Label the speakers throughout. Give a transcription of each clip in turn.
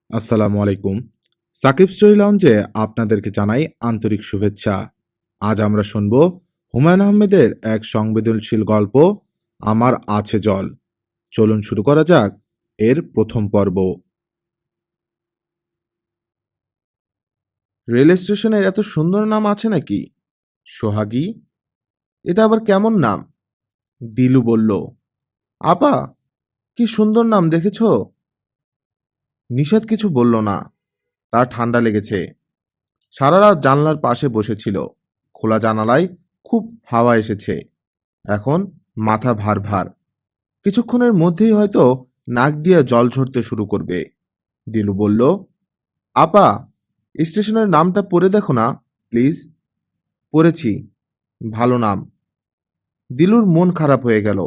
Speaker 1: আসসালামু আলাইকুম। সাকিব স্টোরি লঞ্চে আপনাদেরকে জানাই আন্তরিক শুভেচ্ছা। আজ আমরা শুনব হুমায়ূন আহমেদের এক সংবেদনশীল গল্প, আমার আছে জল। চলুন শুরু করা যাক এর প্রথম পর্ব। রেল স্টেশনের এত সুন্দর নাম আছে নাকি? সোহাগী? এটা আবার কেমন নাম? দিলু বলল। আপা, কি সুন্দর নাম দেখেছ? নিষাদ কিছু বলল না, তার ঠান্ডা লেগেছে। সারা রাত জানলার পাশে বসেছিল। খোলা জানালায় খুব হাওয়া এসেছে। এখন মাথা ভার ভার। কিছুক্ষণের মধ্যেই হয়তো নাক দিয়ে জল ঝরতে শুরু করবে। দিলু বলল, আপা, স্টেশনের নামটা পড়ে দেখো না প্লিজ। পড়েছি, ভালো নাম। দিলুর মন খারাপ হয়ে গেল।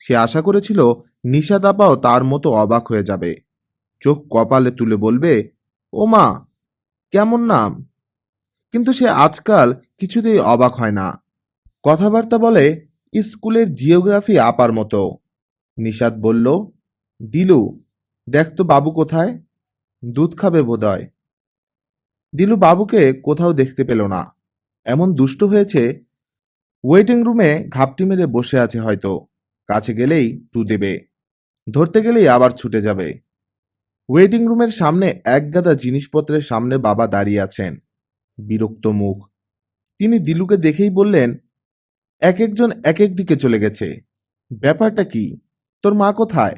Speaker 1: সে আশা করেছিল নিশাত আপাও তার মতো অবাক হয়ে যাবে। চোখ কপালে তুলে বলবে, ও মা, কেমন নাম। কিন্তু সে আজকাল কিছুতেই অবাক হয় না। কথাবার্তা বলে স্কুলের জিওগ্রাফি আপার মতো। নিশাত বলল, দিলু, দেখ তো বাবু কোথায়? দুধ খাবে বোধহয়। দিলু বাবুকে কোথাও দেখতে পেল না। এমন দুষ্ট হয়েছে, ওয়েটিং রুমে ঘাপটি মেরে বসে আছে হয়তো। কাছে গেলেই টু দেবে, ধরতে গেলেই আবার ছুটে যাবে। ওয়েটিং রুমের সামনে একগাদা জিনিসপত্রের সামনে বাবা দাঁড়িয়ে আছেন, বিরক্ত মুখ। তিনি দিলুকে দেখেই বললেন, এক একজন এক এক দিকে চলে গেছে। ব্যাপারটা কি? তোর মা কোথায়?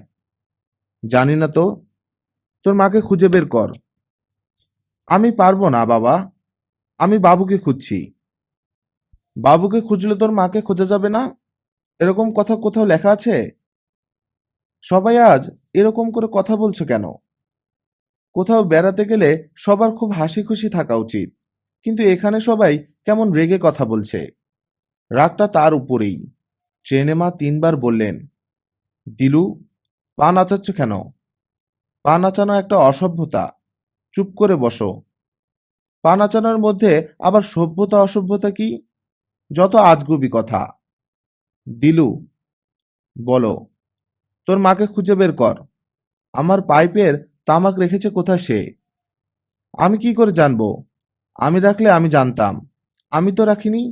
Speaker 1: জানি না তো। তোর মাকে খুঁজে বের কর। আমি পারবো না বাবা, আমি বাবুকে খুঁজছি। বাবুকে খুঁজলে তোর মাকে খোঁজা যাবে না? এরকম কথা কোথাও লেখা আছে? সবাই আজ এরকম করে কথা বলছো কেন? কোথাও বেড়াতে গেলে সবার খুব হাসি খুশি থাকা উচিত, কিন্তু এখানে সবাই কেমন রেগে কথা বলছে। রাগটা তার উপরেই। ট্রেনে মা 3বার বললেন, দিলু, পা নাচাচ্ছ কেন? পা নাচানো একটা অসভ্যতা। চুপ করে বসো। পা নাচানোর মধ্যে আবার সভ্যতা অসভ্যতা কি? যত আজগুবি কথা। দিলু, বলো, তোর মাকে খুঁজে বের কর। আমার পাইপের তামাক রেখেছে কোথায় সে? আমি কি করে জানবো? আমি রাখলে আমি জানতাম। আমি তো রাখিনি।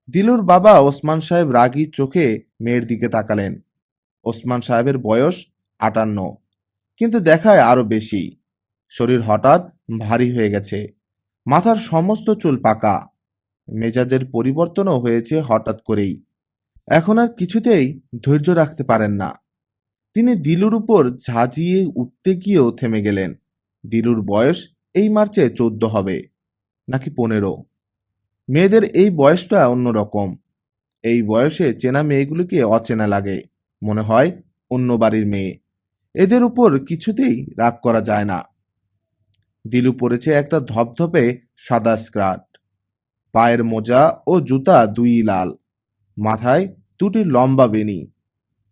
Speaker 1: দিলুর বাবা ওসমান সাহেব রাগী চোখে মেয়ের দিকে তাকালেন। ওসমান সাহেবের বয়স 58, কিন্তু দেখায় আরো বেশি। শরীর হঠাৎ ভারী হয়ে গেছে। মাথার সমস্ত চুল পাকা। মেজাজের পরিবর্তনও হয়েছে হঠাৎ করেই। এখন আর কিছুতেই ধৈর্য রাখতে পারেন না। তিনি দিলুর উপর ঝাঁঝিয়ে উঠতে গিয়েও থেমে গেলেন। দিলুর বয়স এই মার্চে 14 হবে, নাকি 15। মেয়েদের এই বয়সটা অন্যরকম। এই বয়সে চেনা মেয়েগুলিকে অচেনা লাগে, মনে হয় অন্য বাড়ির মেয়ে। এদের উপর কিছুতেই রাগ করা যায় না। দিলু পরেছে একটা ধপধপে সাদা স্কার্ট, পায়ের মোজা ও জুতা দুই লাল, মাথায় 2টি লম্বা বেনি।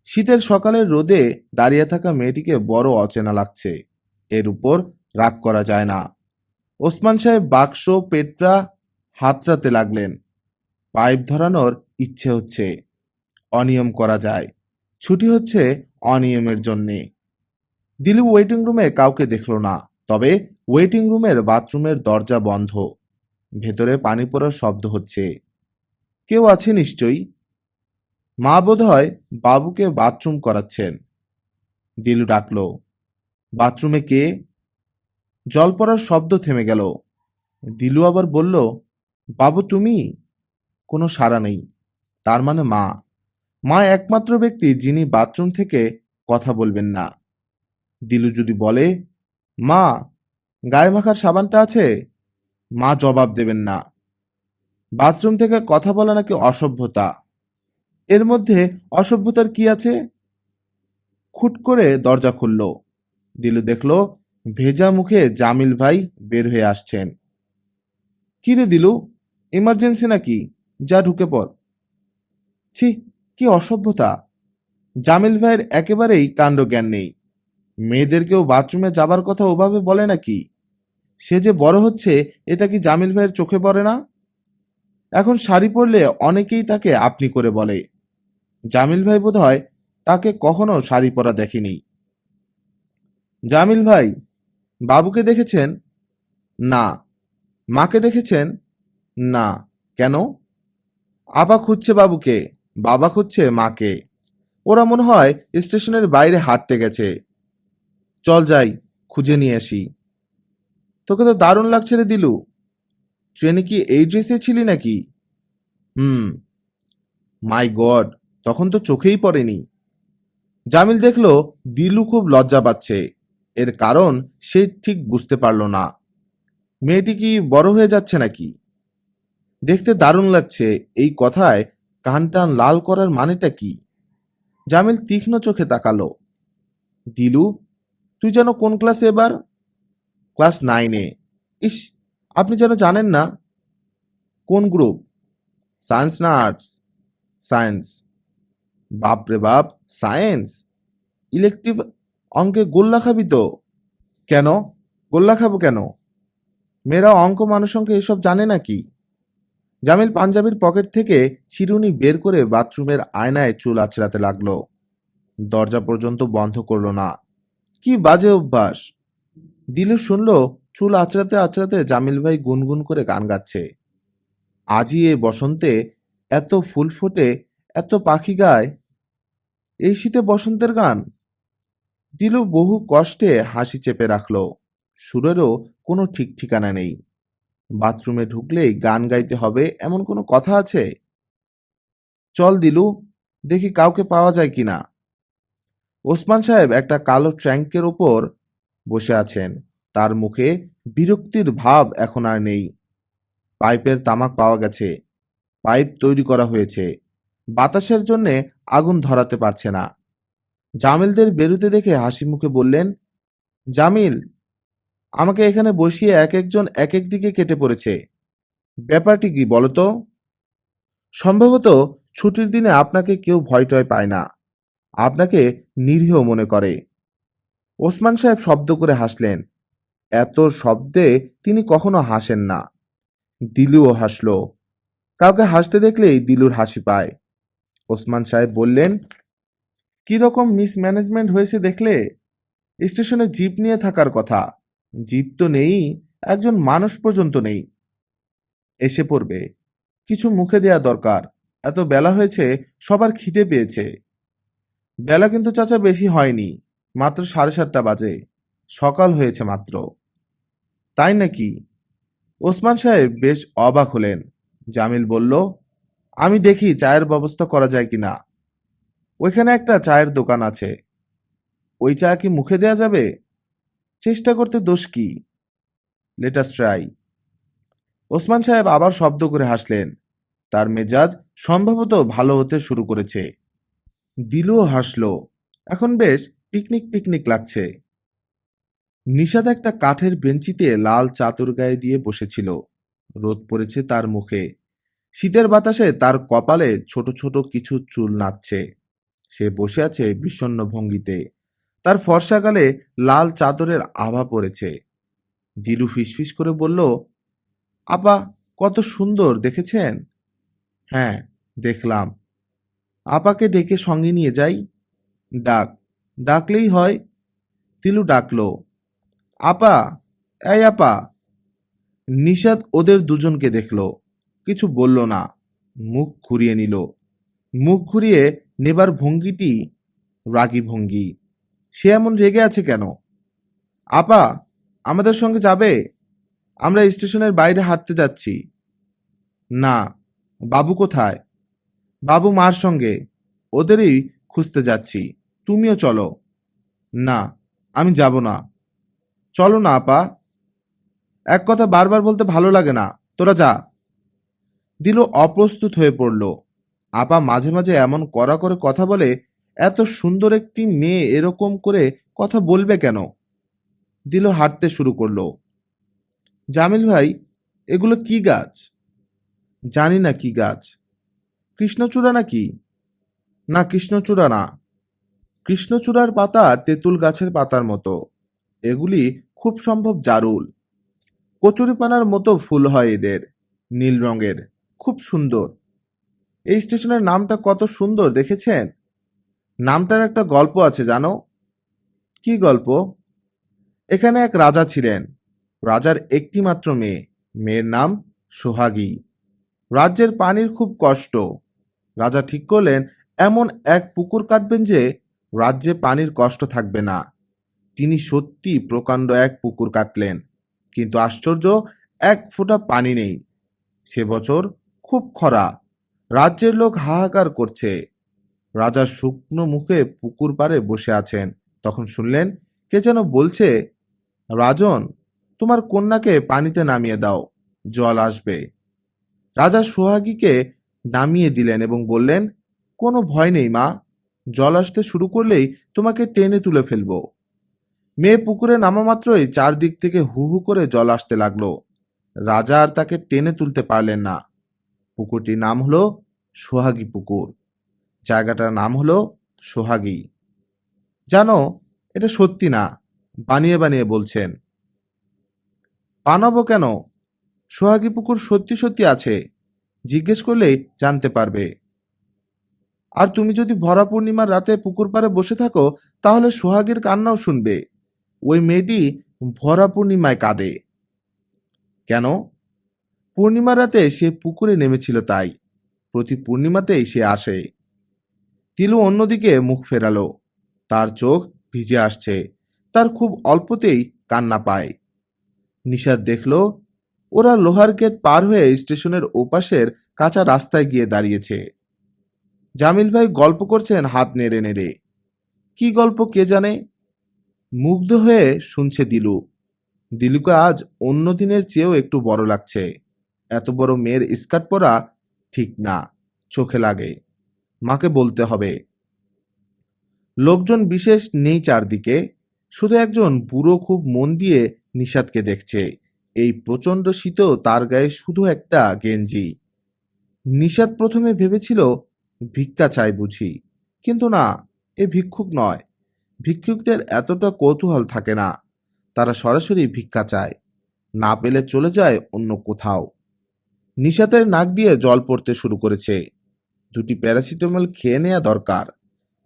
Speaker 1: শীতের সকালের রোদে দাঁড়িয়ে থাকা মেয়েটিকে বড় অচেনা লাগছে। এর উপর রাগ করা যায় না। ওসমান সাহেব বাক্স পেটরা হাতড়াতে লাগলেন। পাইপ ধরানোর ইচ্ছে হচ্ছে, অনিয়ম করা যায়। ছুটি হচ্ছে অনিয়মের জন্যে। দিলু ওয়েটিং রুমে কাউকে দেখল না, তবে ওয়েটিং রুমের বাথরুমের দরজা বন্ধ। ভেতরে পানি পড়ার শব্দ হচ্ছে। কেউ আছে নিশ্চয়ই। মা বোধহয় বাবুকে বাথরুম করাচ্ছেন। দিলু ডাকল, বাথরুমে কে? জল পড়ার শব্দ থেমে গেল। দিলু আবার বলল, বাবু তুমি? কোনো সাড়া নেই। তার মানে মা। মা একমাত্র ব্যক্তি যিনি বাথরুম থেকে কথা বলবেন না। দিলু যদি বলে, মা, গায়ে মাখার সাবানটা আছে? মা জবাব দেবেন না। বাথরুম থেকে কথা বলা নাকি অসভ্যতা। এর মধ্যে অসভ্যতার কি আছে? খুট করে দরজা খুলল। দিলু দেখল ভেজা মুখে জামিল ভাই বের হয়ে আসছেন। কি রে দিলু, ইমার্জেন্সি নাকি? যা ঢুকে পড়। ছি, কি অসভ্যতা। জামিল ভাইয়ের একেবারেই কাণ্ডজ্ঞান নেই। মেয়েদেরকেও বাথরুমে যাবার কথা ওভাবে বলে নাকি? সে যে বড় হচ্ছে, এটা কি জামিল ভাইয়ের চোখে পড়ে না? এখন শাড়ি পরলে অনেকেই তাকে আপনি করে বলে। জামিল ভাই বোধহয় তাকে কখনো শাড়ি পরা দেখেনি। জামিল ভাই, বাবুকে দেখেছেন? না। মাকে দেখেছেন? না। কেন? আপা খুঁজছে বাবুকে, বাবা খুঁজছে মাকে। ওরা মনে হয় স্টেশনের বাইরে হাঁটতে গেছে। চল যাই, খুঁজে নিয়ে আসি। তোকে তো দারুণ লাগছে রে দিলু। ট্রেনে কি এই ড্রেসে ছিলি নাকি? হুম। মাই গড, তখন তো চোখেই পড়েনি। জামিল দেখলো দিলু খুব লজ্জা পাচ্ছে। এর কারণ সে ঠিক বুঝতে পারল না। মেয়েটি কি বড় হয়ে যাচ্ছে নাকি? দেখতে দারুণ লাগছে, এই কথায় কান টান লাল করার মানেটা কি? জামিল তীক্ষ্ণ চোখে তাকালো। দিলু, তুই যেন কোন ক্লাসে এবার? ক্লাস 9-এ। ইস, আপনি যেন জানেন না। কোন গ্রুপ? সায়েন্স না আর্টস? সায়েন্স। বাপরে বাপ, সায়েন্স? ইলেকটিভ অঙ্কে গোল্লা খাবি তো? কেন? গোল্লা খাবো কেন? মেয়েরা অঙ্ক মানুষঙ্ক এসব জানে নাকি? জামিল পাঞ্জাবির পকেট থেকে চিরুনি বের করে বাথরুমের আয়নায় চুল আঁচড়াতে লাগলো। দরজা পর্যন্ত বন্ধ করলো না। কি বাজে অভ্যাস! দিলু শুনল চুল আঁচড়াতে আঁচড়াতে জামিল ভাই গুনগুন করে গান গাচ্ছে। আজই এ বসন্তে এত ফুল ফোটে, এত পাখি গায়, এই শীতে বসন্তের গান। দিলু বহু কষ্টে হাসি চেপে রাখলো। সুরেরও কোনো ঠিক ঠিকানা নেই। বাথরুমে ঢুকলেই গান গাইতে হবে এমন কোনো কথা আছে? চল দিলু, দেখি কাউকে পাওয়া যায় কিনা। ওসমান সাহেব একটা কালো ট্যাঙ্কের ওপর বসে আছেন। তার মুখে বিরক্তির ভাব এখন আর নেই। পাইপের তামাক পাওয়া গেছে। পাইপ তৈরি করা হয়েছে। বাতাসের জন্যে আগুন ধরাতে পারছে না। জামিলদের বেরুতে দেখে হাসি মুখে বললেন, জামিল, আমাকে এখানে বসিয়ে এক একজন এক এক দিকে কেটে পড়েছে। ব্যাপারটি কি বলতো? সম্ভবত ছুটির দিনে আপনাকে কেউ ভয় টয় পায় না, আপনাকে নিরীহ মনে করে। ওসমান সাহেব শব্দ করে হাসলেন। এত শব্দে তিনি কখনো হাসেন না। দিলুও হাসল। কাউকে হাসতে দেখলেই দিলুর হাসি পায়। ওসমান সাহেব বললেন, কিরকম মিসম্যানেজমেন্ট হয়েছে দেখলে? স্টেশনে জিপ নিয়ে থাকার কথা, জিপ তো নেই, একজন মানুষ পর্যন্ত নেই। এসে পড়বে, কিছু মুখে দেয়া দরকার। এত বেলা হয়েছে, সবার খিদে পেয়েছে। বেলা কিন্তু চাচা বেশি হয়নি, মাত্র 7:30 বাজে। সকাল হয়েছে মাত্র। তাই নাকি? ওসমান সাহেব বেশ অবাক হলেন। জামিল বলল, আমি দেখি চায়ের ব্যবস্থা করা যায় কিনা। ওইখানে একটা চায়ের দোকান আছে, ওই চা কি মুখে দেয়া যাবে? চেষ্টা করতে দোষ কি? Let us try. ওসমান সাহেব আবার শব্দ করে হাসলেন। তার মেজাজ সম্ভবত ভালো হতে শুরু করেছে। দিলুও হাসল। এখন বেশ পিকনিক পিকনিক লাগছে। নিশাদ একটা কাঠের বেঞ্চিতে লাল চাদর গায়ে দিয়ে বসেছিল। রোদ পড়েছে তার মুখে। শীতের বাতাসে তার কপালে ছোট ছোট কিছু চুল নাচছে। সে বসে আছে বিষণ্ণ ভঙ্গিতে। তার ফর্সা গালে লাল চাদরের আভা পড়েছে। দিলু ফিসফিস করে বলল, আপা, কত সুন্দর দেখেছেন? হ্যাঁ, দেখলাম। আপাকে ডেকে সঙ্গে নিয়ে যাই? ডাক, ডাকলেই হয়। তিলু ডাকলো, আপা, এই আপা। নিষাদ ওদের দুজনকে দেখলো, কিছু বলল না। মুখ ঘুরিয়ে নিল। মুখ ঘুরিয়ে নেবার ভঙ্গিটি রাগী ভঙ্গি। সে এমন রেগে আছে কেন? আপা, আমাদের সঙ্গে যাবে? আমরা স্টেশনের বাইরে হাঁটতে যাচ্ছি। না। বাবু কোথায়? বাবু মার সঙ্গে, ওদেরই খুঁজতে যাচ্ছি। তুমিও চলো। না, আমি যাব না। চলো না আপা। এক কথা বারবার বলতে ভালো লাগে না, তোরা যা। দিল অপ্রস্তুত হয়ে পড়ল। আপা মাঝে মাঝে এমন কড়া করে কথা বলে, এত সুন্দর একটি মেয়ে এরকম করে কথা বলবে কেন? দিল হাঁটতে শুরু করলো। জামিল ভাই, এগুলো কি গাছ? জানি না কি গাছ। কৃষ্ণচূড়া নাকি? না, কৃষ্ণচূড়া না। কৃষ্ণচূড়ার পাতা তেঁতুল গাছের পাতার মতো। এগুলি খুব সম্ভব জারুল। কচুরিপানার মতো ফুল হয় এদের, নীল রঙের, খুব সুন্দর। এই স্টেশনের নামটা কত সুন্দর দেখেছেন? নামটার একটা গল্প আছে জানো? কি গল্প? এখানে এক রাজা ছিলেন। রাজার একটি মাত্র মেয়ে। মেয়ের নাম সোহাগী। রাজ্যের পানির খুব কষ্ট। রাজা ঠিক করলেন এমন এক পুকুর কাটবেন যে রাজ্যে পানির কষ্ট থাকবে না। তিনি সত্যি প্রকাণ্ড এক পুকুর কাটলেন, কিন্তু আশ্চর্য, এক ফোঁটা পানি নেই। সে বছর খুব খরা। রাজ্যের লোক হাহাকার করছে। রাজা শুকনো মুখে পুকুর পাড়ে বসে আছেন। তখন শুনলেন কে যেন বলছে, রাজন, তোমার কন্যাকে পানিতে নামিয়ে দাও, জল আসবে। রাজা সোহাগীকে নামিয়ে দিলেন এবং বললেন, কোনো ভয় নেই মা, জল আসতে শুরু করলেই তোমাকে টেনে তুলে ফেলবো। মেয়ে পুকুরে নামা মাত্রই চারদিক থেকে হু হু করে জল আসতে লাগলো। রাজা আর তাকে টেনে তুলতে পারলেন না। পুকুরটির নাম হলো সোহাগী পুকুর। জায়গাটার নাম হলো সোহাগী। জানো, এটা সত্যি না, বানিয়ে বানিয়ে বলছেন। বানাবো কেন? সোহাগী পুকুর সত্যি সত্যি আছে, জিজ্ঞেস করলেই জানতে পারবে। আর তুমি যদি ভরা পূর্ণিমার রাতে পুকুর পাড়ে বসে থাকো, তাহলে সোহাগীর কান্নাও শুনবে। ওই মেয়েটি ভরা পূর্ণিমায় কাঁদে। কেন? পূর্ণিমার রাতে সে পুকুরে নেমেছিল, তাই প্রতি পূর্ণিমাতেই সে আসে। তিলু অন্যদিকে মুখ ফেরালো। তার চোখ ভিজে আসছে। তার খুব অল্পতেই কান্না পায়। নিশাদ দেখল ওরা লোহার গেট পার হয়ে স্টেশনের ওপাশের কাঁচা রাস্তায় গিয়ে দাঁড়িয়েছে। জামিল ভাই গল্প করছেন হাত নেড়ে নেড়ে। কি গল্প কে জানে? মুগ্ধ হয়ে শুনছে দিলু। দিলুকে আজ অন্য দিনের চেয়েও একটু বড় লাগছে। এত বড় মেয়ের স্কার্ট পরা ঠিক না, চোখে লাগে। মাকে বলতে হবে। লোকজন বিশেষ নেই চারদিকে, শুধু একজন বুড়ো খুব মন দিয়ে নিষাদকে দেখছে। এই প্রচণ্ড শীতেও তার গায়ে শুধু একটা গেঞ্জি। নিষাদ প্রথমে ভেবেছিল ভিক্ষা চাই বুঝি, কিন্তু না, এ ভিক্ষুক নয়। ভিক্ষুকদের এতটা কৌতূহল থাকে না। তারা সরাসরি ভিক্ষা চায়, না পেলে চলে যায় অন্য কোথাও। নিষাদের নাক দিয়ে জল পড়তে শুরু করেছে। দুটি প্যারাসিটামল খেয়ে নেওয়া দরকার।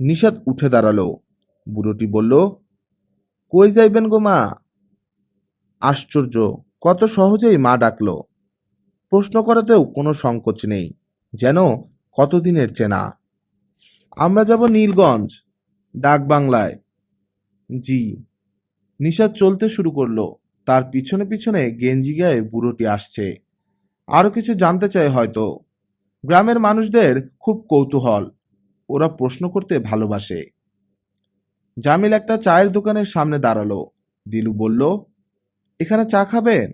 Speaker 1: নিষাদ উঠে দাঁড়ালো। বুড়োটি বলল, কই যাইবেন গো মা? আশ্চর্য, কত সহজেই মা ডাকলো। প্রশ্ন করাতেও কোনো সংকোচ নেই, যেন কতদিনের চেনা। আমরা যাব নীলগঞ্জ, ডাক বাংলায়। জি। নিষাদ চলতে শুরু করলো। তার পিছনে পিছনে গেঞ্জি গায়ে বুড়োটি আসছে। আরো কিছু জানতে চায় হয়তো। গ্রামের মানুষদের খুব কৌতূহল, ওরা প্রশ্ন করতে ভালোবাসে। জামিল একটা চায়ের দোকানের সামনে দাঁড়ালো। দিলু বলল, এখানে চা খাবেন?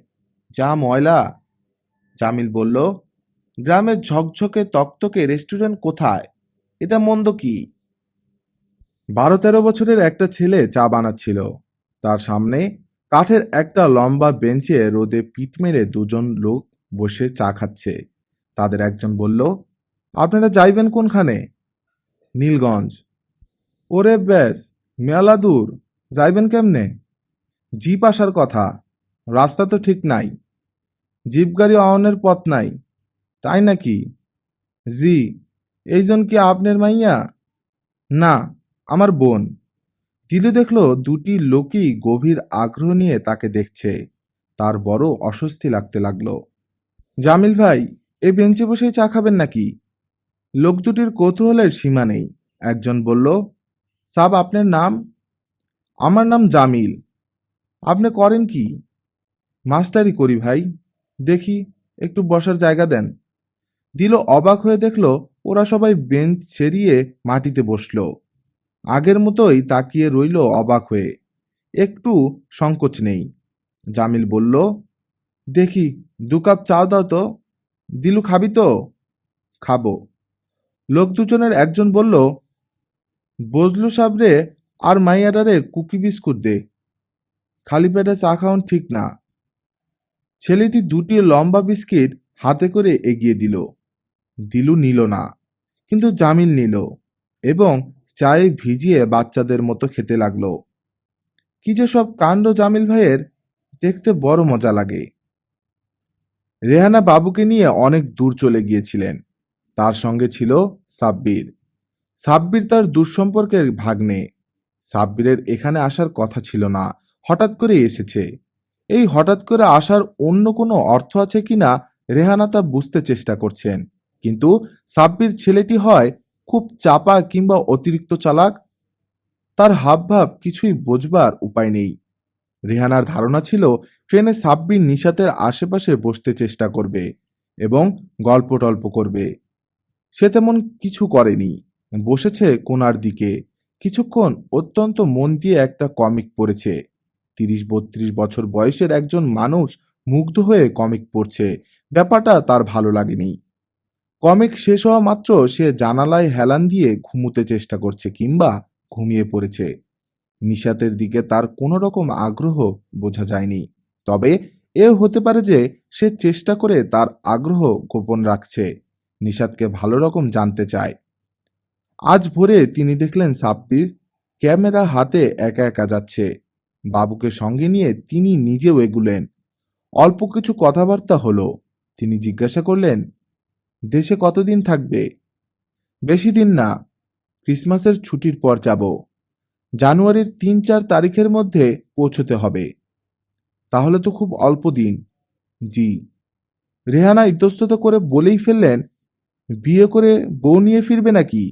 Speaker 1: যা ময়লা। জামিল বলল, গ্রামের ঝকঝকে তকতকে রেস্টুরেন্ট কোথায়? এটা মন্দ কি? 12-13 বছরের একটা ছেলে চা বানাচ্ছিল। তার সামনে কাঠের একটা লম্বা বেঞ্চে রোদে পিঠ মেরে দুজন লোক বসে চা খাচ্ছে। তাদের একজন বলল, আপনারা যাইবেন কোনখানে? নীলগঞ্জ। ওরে ব্যাস, মেলা দূর, যাইবেন কেমনে? জিপ আসার কথা, রাস্তা তো ঠিক নাই। জিপ গাড়ি অনের পথ নাই। তাই নাকি? জি। এইজন কি আপনার মাইয়া? না, আমার বোন। দিলু দেখলো দুটি লোকই গভীর আগ্রহ নিয়ে তাকে দেখছে। তার বড় অস্বস্তি লাগতে লাগলো। জামিল ভাই, এই বেঞ্চে বসেই চা খাবেন নাকি? লোক দুটির কৌতূহলের সীমা নেই। একজন বলল, সাব আপনার নাম? আমার নাম জামিল। আপনি করেন কি? মাস্টারি করি ভাই। দেখি, একটু বসার জায়গা দেন। দিল অবাক হয়ে দেখলো ওরা সবাই বেঞ্চ ছেড়িয়ে মাটিতে বসলো। আগের মতোই তাকিয়ে রইল অবাক হয়ে, একটু সংকোচ নেই। জামিল বলল, দেখি 2 কাপ চা দাও তো। দিলু খাবি তো? খাবো। লোক দুজনের একজন বলল, বজলু সাবরে আর মাইয়াডারে কুকি বিস্কুট দে, খালি পেটে চা খাওয়ান ঠিক না। ছেলেটি দুটি লম্বা বিস্কিট হাতে করে এগিয়ে দিল। দিলু নিল না, কিন্তু জামিল নিল এবং চায়ে ভিজিয়ে বাচ্চাদের মতো খেতে লাগলো। কি যে সব কাণ্ড জামিল ভাইয়ের, দেখতে বড় মজা লাগে। রেহানা বাবুকে নিয়ে অনেক দূর চলে গিয়েছিলেন। তার সঙ্গে ছিল সাব্বির। সাব্বির তার দূরসম্পর্কের ভাগ্নে। সাব্বিরের এখানে আসার কথা ছিল না, হঠাৎ করে এসেছে। এই হঠাৎ করে আসার অন্য কোনো অর্থ আছে কিনা রেহানা তা বুঝতে চেষ্টা করছেন, কিন্তু সাব্বির ছেলেটি হয় খুব চাপা কিংবা অতিরিক্ত চালাক। তার হাবভাব কিছুই বোঝবার উপায় নেই। রেহানার ধারণা ছিল ট্রেনে সাব্বির নিশাতের আশেপাশে বসতে চেষ্টা করবে এবং গল্প টল্প করবে। সে তেমন কিছু করেনি। বসেছে কোণার দিকে, কিছুক্ষণ অত্যন্ত মন দিয়ে একটা কমিক পড়েছে। ৩০-৩২ বছর বয়সের একজন মানুষ মুগ্ধ হয়ে কমিক পড়ছে, ব্যাপারটা তার ভালো লাগেনি। কমিক শেষ হওয়া মাত্র সে জানালায় হেলান দিয়ে ঘুমুতে চেষ্টা করছে কিংবা ঘুমিয়ে পড়েছে। নিশাতের দিকে তার কোনো রকম আগ্রহ বোঝা যায়নি। তবে এও হতে পারে যে সে চেষ্টা করে তার আগ্রহ গোপন রাখছে, নিশাতকে ভালো রকম জানতে চায়। আজ ভোরে তিনি দেখলেন সাব্বির ক্যামেরা হাতে একা একা যাচ্ছে। বাবুকে সঙ্গে নিয়ে তিনি নিজেও এগুলেন। অল্প কিছু কথাবার্তা হলো। তিনি জিজ্ঞাসা করলেন, দেশে কতদিন থাকবে? বেশি দিন না, ক্রিসমাসের ছুটির পর যাব। জানুয়ারির ৩-৪ তারিখের মধ্যে পৌঁছতে হবে। তাহলে তো খুব অল্প দিন। জি। রেহানা ইতস্তত করে বলেই ফেললেন, বিয়ে করে বউ নিয়ে ফিরবে নাকি?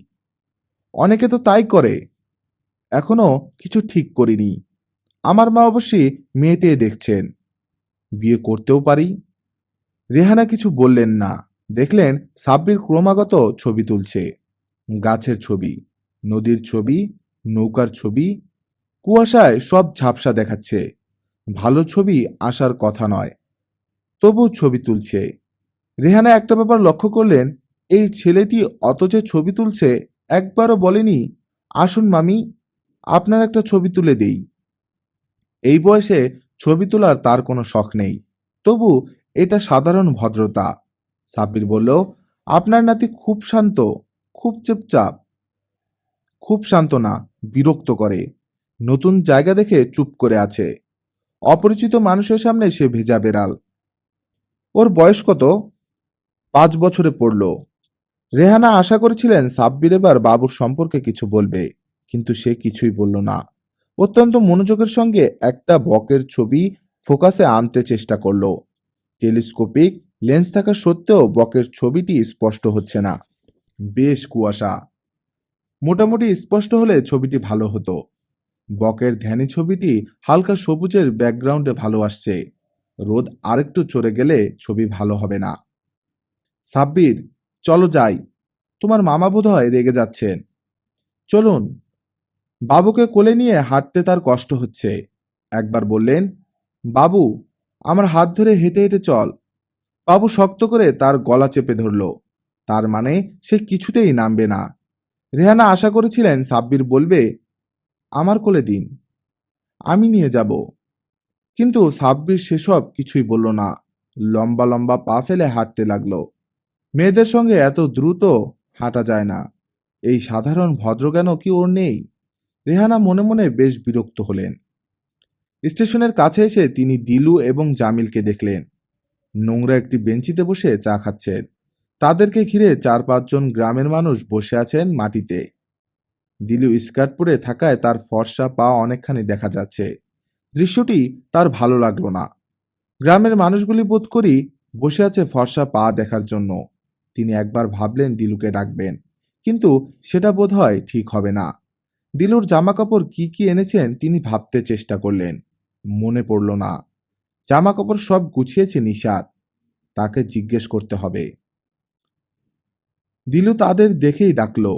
Speaker 1: অনেকে তো তাই করে। এখনো কিছু ঠিক করিনি। আমার মা অবশ্যই মেয়েটে দেখছেন, বিয়ে করতেও পারি। রেহানা কিছু বললেন না। দেখলেন সাব্বির ক্রমাগত ছবি তুলছে। গাছের ছবি, নদীর ছবি, নৌকার ছবি। কুয়াশায় সব ঝাপসা দেখাচ্ছে। ভালো ছবি আসার কথা নয়, তবু ছবি তুলছে। রেহানা একটা ব্যাপার লক্ষ্য করলেন, এই ছেলেটি অত যে ছবি তুলছে একবারও বলেনি, আসুন মামি, আপনার একটা ছবি তুলে দেই। এই বয়সে ছবি তোলার তার কোনো শখ নেই, তবু এটা সাধারণ ভদ্রতা। সাব্বির বলল, আপনার নাতি খুব শান্ত, খুব চুপচাপ। খুব শান্ত না, বিরক্ত করে। নতুন জায়গা দেখে চুপ করে আছে। অপরিচিত মানুষের সামনে সে ভেজা বেড়াল। ওর বয়স কত? 5 বছরে পড়ল। রেহানা আশা করেছিলেন সাব্বির এবার বাবুর সম্পর্কে কিছু বলবে, কিন্তু সে কিছুই বলল না। অত্যন্ত মনোযোগের সঙ্গে একটা বকের ছবি ফোকাসে আনতে চেষ্টা করল। টেলিস্কোপিক লেন্স থাকা সত্ত্বেও বকের ছবিটি স্পষ্ট হচ্ছে না। বেশ কুয়াশা। মোটামুটি স্পষ্ট হলে ছবিটি ভালো হতো। বকের ধ্যানী ছবিটি হালকা সবুজের ব্যাকগ্রাউন্ডে ভালো আসছে। রোদ আরেকটু চড়ে গেলে ছবি ভালো হবে না। সাব্বির, চলো যাই। তোমার মামা বোধহয় রেগে যাচ্ছেন। চলুন। বাবুকে কোলে নিয়ে হাঁটতে তার কষ্ট হচ্ছে। একবার বললেন, বাবু, আমার হাত ধরে হেঁটে হেঁটে চল। বাবু শক্ত করে তার গলা চেপে ধরল। তার মানে সে কিছুতেই নামবে না। রেহানা আশা করেছিলেন সাব্বির বলবে, আমার কোলে দিন, আমি নিয়ে যাব। কিন্তু সাব্বির সেসব কিছুই বলল না। লম্বা লম্বা পা ফেলে হাঁটতে লাগলো। মেয়েদের সঙ্গে এত দ্রুত হাঁটা যায় না। এই সাধারণ ভদ্রজ্ঞানও কি ওর নেই? রেহানা মনে মনে বেশ বিরক্ত হলেন। স্টেশনের কাছে এসে তিনি দিলু এবং জামিলকে দেখলেন। নোংরা একটি বেঞ্চিতে বসে চা খাচ্ছেন। তাদেরকে ঘিরে 4-5 জন গ্রামের মানুষ বসে আছেন মাটিতে। দিলু স্কার্ট পরে থাকায় তার ফর্সা পা অনেকখানি দেখা যাচ্ছে। দৃশ্যটি তার ভালো লাগলো না। গ্রামের মানুষগুলি বোধ করি বসে আছে ফর্সা পা দেখার জন্য। তিনি একবার ভাবলেন দিলুকে ডাকবেন, কিন্তু সেটা বোধহয় ঠিক হবে না। দিলুর জামাকাপড় কি কি এনেছেন তিনি ভাবতে চেষ্টা করলেন, মনে পড়ল না। জামাকাপড় সব গুছিয়েছে নিশাত, তাকে জিজ্ঞেস করতে হবে। দিলু তাদের দেখেই ডাকলো,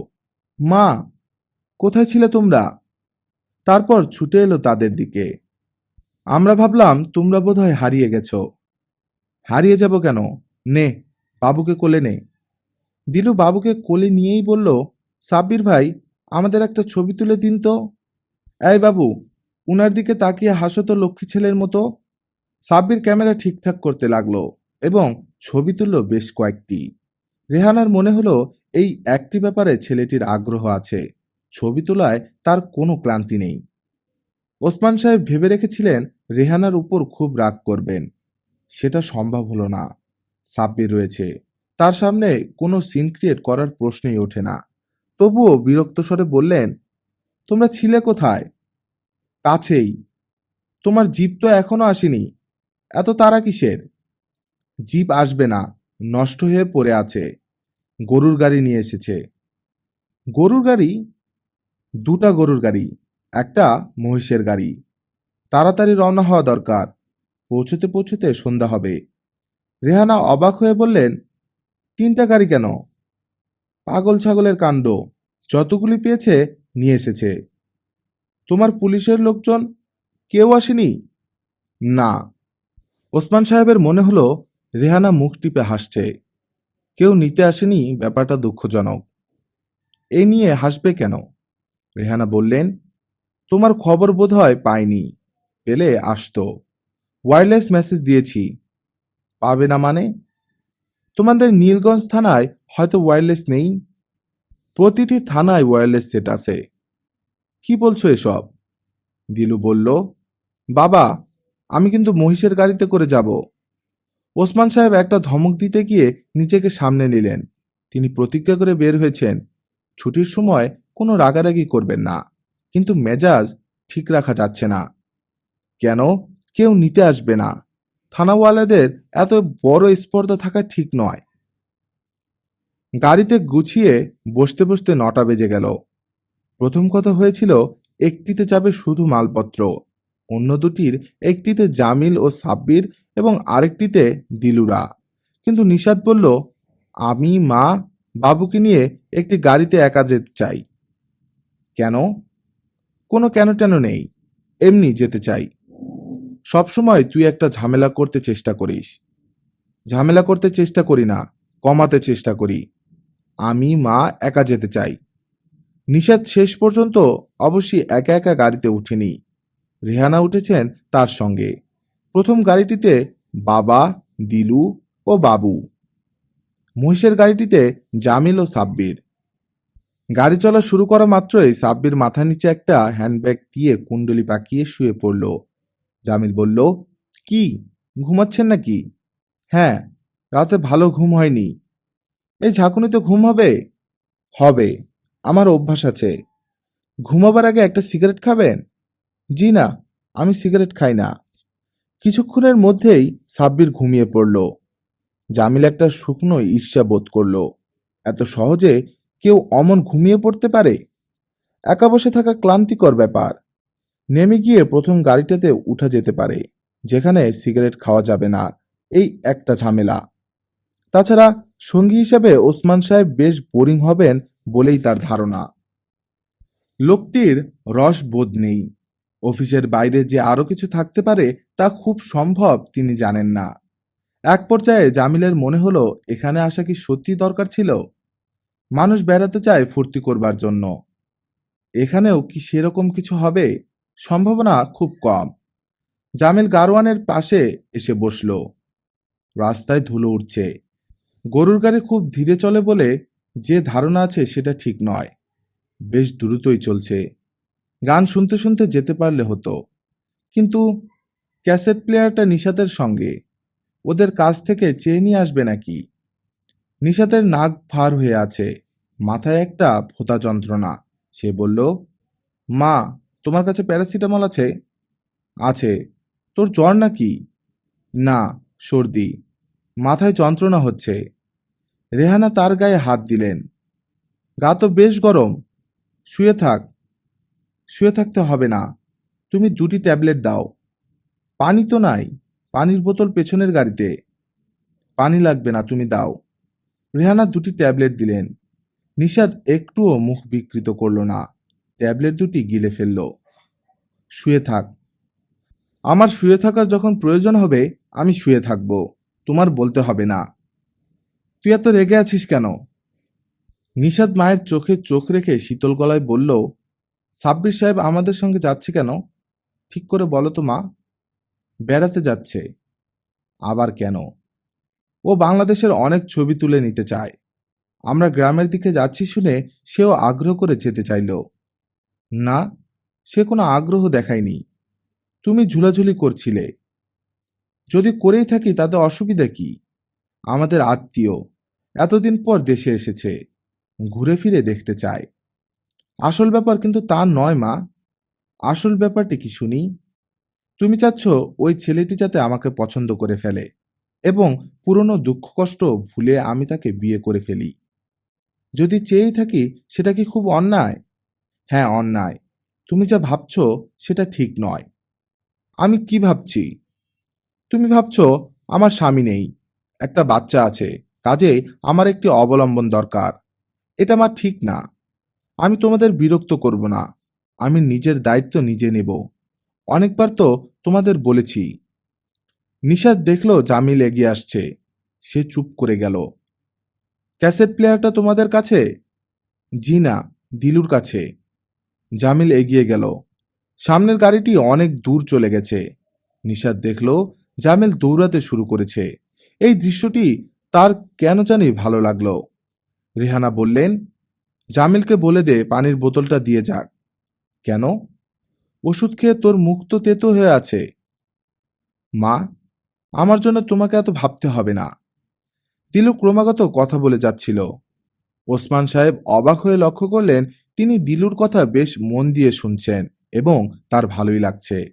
Speaker 1: মা, কোথায় ছিলে তোমরা? তারপর ছুটে এলো তাদের দিকে। আমরা ভাবলাম তোমরা বোধহয় হারিয়ে গেছো। হারিয়ে যাব কেন? নে, বাবুকে কোলে নে। দিলু বাবুকে কোলে নিয়েই বলল, সাব্বির ভাই, আমাদের একটা ছবি তুলে দিন তো। এই বাবু, উনার দিকে তাকিয়ে হাসো তো লক্ষ্মী ছেলের মতো। সাব্বির ক্যামেরা ঠিকঠাক করতে লাগলো এবং ছবি তুলল বেশ কয়েকটি। রেহানার মনে হলো এই একটি ব্যাপারে ছেলেটির আগ্রহ আছে। ছবি তোলায় তার কোনো ক্লান্তি নেই। ওসমান সাহেব ভেবে রেখেছিলেন রেহানার উপর খুব রাগ করবেন। সেটা সম্ভব হলো না। সাব্বির রয়েছে, তার সামনে কোনো সিন ক্রিয়েট করার প্রশ্নই ওঠে না। তবুও বিরক্ত স্বরে বললেন, তোমরা ছিলে কোথায়? কাছেই। তোমার জিপ তো এখনো আসেনি, এত তাড়া কিসের? জিপ আসবে না, নষ্ট হয়ে পড়ে আছে। গরুর গাড়ি নিয়ে এসেছে। গরুর গাড়ি? দুটা গরুর গাড়ি, একটা মহিষের গাড়ি। তাড়াতাড়ি রওনা হওয়া দরকার, পৌঁছতে পৌঁছতে সন্ধ্যা হবে। রেহানা অবাক হয়ে বললেন, তিনটা গাড়ি কেন? পাগল ছাগলের কাণ্ড, যতগুলি পেয়েছে নিয়ে এসেছে। তোমার পুলিশের লোকজন কেউ আসেনি? না। ওসমান সাহেবের মনে হলো রেহানা মুখ টিপে হাসছে। কেউ নিতে আসেনি, ব্যাপারটা দুঃখজনক। এই নিয়ে হাসবে কেন? রেহানা বললেন, তোমার খবর বোধহয় পাইনি, পেলে আসতো। ওয়্যারলেস মেসেজ দিয়েছি। পাবে না মানে? তোমাদের নীলগঞ্জ থানায় হয়তো ওয়্যারলেস নেই। প্রতিটি থানায় ওয়্যারলেস সেট আছে। কি বলছো এসব? দিলু বলল, বাবা, আমি কিন্তু মহিষের গাড়িতে করে যাব। ওসমান সাহেব একটা ধমক দিতে গিয়ে নিজেকে সামনে নিলেন। তিনি প্রতিজ্ঞা করে বের হয়েছেন, ছুটির সময় কোনো রাগারাগি করবেন না, কিন্তু মেজাজ ঠিক রাখা যাচ্ছে না। কেন? কেউ নিতে আসবে না। থানাওয়ালাদের এত বড় স্পর্ধা থাকা ঠিক নয়। গাড়িতে গুছিয়ে বসতে বসতে 9টা বেজে গেল। প্রথম কথা হয়েছিল, একটিতে যাবে শুধু মালপত্র, অন্য দুটির একটিতে জামিল ও সাব্বির এবং আরেকটিতে দিলুরা। কিন্তু নিশাত বলল, আমি, মা, বাবুকে নিয়ে একটি গাড়িতে একা যেতে চাই। কেন? কোনো কেন টেন নেই, এমনি যেতে চাই। সবসময় তুই একটা ঝামেলা করতে চেষ্টা করিস। ঝামেলা করতে চেষ্টা করি না, কমাতে চেষ্টা করি। আমি, মা একা যেতে চাই। নিশাত শেষ পর্যন্ত অবশ্যই একা একা গাড়িতে উঠেনি। রেহানা উঠেছেন তার সঙ্গে। প্রথম গাড়িটিতে বাবা, দিলু ও বাবু। মহিষের গাড়িটিতে জামিল ও সাব্বির। গাড়ি চলা শুরু করা মাত্রই সাব্বির মাথার নিচে একটা হ্যান্ডব্যাগ দিয়ে কুণ্ডলি পাকিয়ে শুয়ে পড়ল। জামিল বলল, কি, ঘুমাচ্ছেন নাকি? হ্যাঁ, রাতে ভালো ঘুম হয়নি। এই ঝাঁকুনিতে ঘুম হবে? হবে, আমার অভ্যাস আছে। ঘুমাবার আগে একটা সিগারেট খাবেন? জি না, আমি সিগারেট খাই না। কিছুক্ষণের মধ্যেই সাব্বির ঘুমিয়ে পড়ল। জামিল একটা শুকনো ঈর্ষা বোধ করল। এত সহজে কেউ অমন ঘুমিয়ে পড়তে পারে? একা বসে থাকা ক্লান্তিকর ব্যাপার। নেমে গিয়ে প্রথম গাড়িটাতে উঠা যেতে পারে, যেখানে সিগারেট খাওয়া যাবে না, এই একটা ঝামেলা। তাছাড়া সঙ্গী হিসেবে ওসমান সাহেব বেশ বোরিং হবেন বলেই তার ধারণা। লোকটির রসবোধ নেই। অফিসের বাইরে যে আরো কিছু থাকতে পারে তা খুব সম্ভব তিনি জানেন না। এক পর্যায়ে জামিলের মনে হলো, এখানে আসা কি সত্যি দরকার ছিল? মানুষ বেড়াতে চায় ফুর্তি করবার জন্য। এখানেও কি সেরকম কিছু হবে? সম্ভাবনা খুব কম। জামিল গারওয়ানের পাশে এসে বসল। রাস্তায় ধুলো উঠছে। গরুর গাড়ি খুব ধীরে চলে বলে যে ধারণা আছে সেটা ঠিক নয়। বেশ দ্রুতই চলছে। গান শুনতে শুনতে যেতে পারলে হতো, কিন্তু ক্যাসেট প্লেয়ারটা নিশাতের সঙ্গে, ওদের কাছ থেকে চেয়ে নিয়ে আসবে নাকি? নিশাতের নাক ভার হয়ে আছে, মাথায় একটা ভোঁতা যন্ত্রণা। সে বলল, মা, তোমার কাছে প্যারাসিটামল আছে? আছে। তোর জ্বর নাকি? না, সর্দি, মাথায় যন্ত্রণা হচ্ছে। রেহানা তার গায়ে হাত দিলেন। গা তো বেশ গরম, শুয়ে থাক। শুয়ে থাকতে হবে না, তুমি দুটি ট্যাবলেট দাও। পানি তো নাই, পানির বোতল পেছনের গাড়িতে। পানি লাগবে না, তুমি দাও। রেহানা দুটি ট্যাবলেট দিলেন। নিশাত একটুও মুখ বিকৃত করল না, ট্যাবলেট দুটি গিলে ফেলল। শুয়ে থাক। আমার শুয়ে থাকার যখন প্রয়োজন হবে আমি শুয়ে থাকব, তোমার বলতে হবে না। তুই এত রেগে আছিস কেন? নিশাত মায়ের চোখে চোখ রেখে শীতল গলায় বলল, সাব্বির সাহেব আমাদের সঙ্গে যাচ্ছে কেন? ঠিক করে বলো তো মা। বেড়াতে যাচ্ছে। আবার কেন? ও বাংলাদেশের অনেক ছবি তুলে নিতে চায়। আমরা গ্রামের দিকে যাচ্ছি শুনে সেও আগ্রহ করে যেতে চাইল। না, সে কোনো আগ্রহ দেখায়নি। তুমি ঝুলাঝুলি করছিলে। যদি করেই থাকি তাতে অসুবিধা কি? আমাদের আত্মীয়, এতদিন পর দেশে এসেছে, ঘুরে ফিরে দেখতে চায়। আসল ব্যাপার কিন্তু তা নয় মা। আসল ব্যাপারটি কি শুনি? তুমি চাচ্ছ ওই ছেলেটি যাতে আমাকে পছন্দ করে ফেলে এবং পুরনো দুঃখ কষ্ট ভুলে আমি তাকে বিয়ে করে ফেলি। যদি চেয়েই থাকি সেটা কি খুব অন্যায়? হ্যাঁ, অন্যায়। তুমি যা ভাবছো সেটা ঠিক নয়। আমি কি ভাবছি? তুমি ভাবছো আমার স্বামী নেই, একটা বাচ্চা আছে, কাজেই আমার একটি অবলম্বন দরকার। এটা আমার ঠিক না। আমি তোমাদের বিরক্ত করব না। আমি নিজের দায়িত্ব নিজে নেব। অনেকবার তো তোমাদের বলেছি। নিশাদ দেখলো জামিল এগিয়ে আসছে। সে চুপ করে গেল। ক্যাসেট প্লেয়ারটা তোমাদের কাছে? জি না, দিলুর কাছে। জামিল এগিয়ে গেল। সামনের গাড়িটি অনেক দূর চলে গেছে। নিশাদ দেখলো জামিল দৌড়াতে শুরু করেছে। এই দৃশ্যটি তার কেন জানি ভালো লাগলো। রেহানা বললেন, জামিলকে বলে দে পানির বোতলটা দিয়ে যাক। কেন? ওষুধ খেয়ে তোর মুখ তো তেতো হয়ে আছে। মা, আমার জন্য তোমাকে এত ভাবতে হবে না। দিলু ক্রমাগত কথা বলে যাচ্ছিল। ওসমান সাহেব অবাক হয়ে লক্ষ্য করলেন তিনি দিলুর কথা বেশ মন দিয়ে শুনছেন এবং তার ভালোই লাগছে।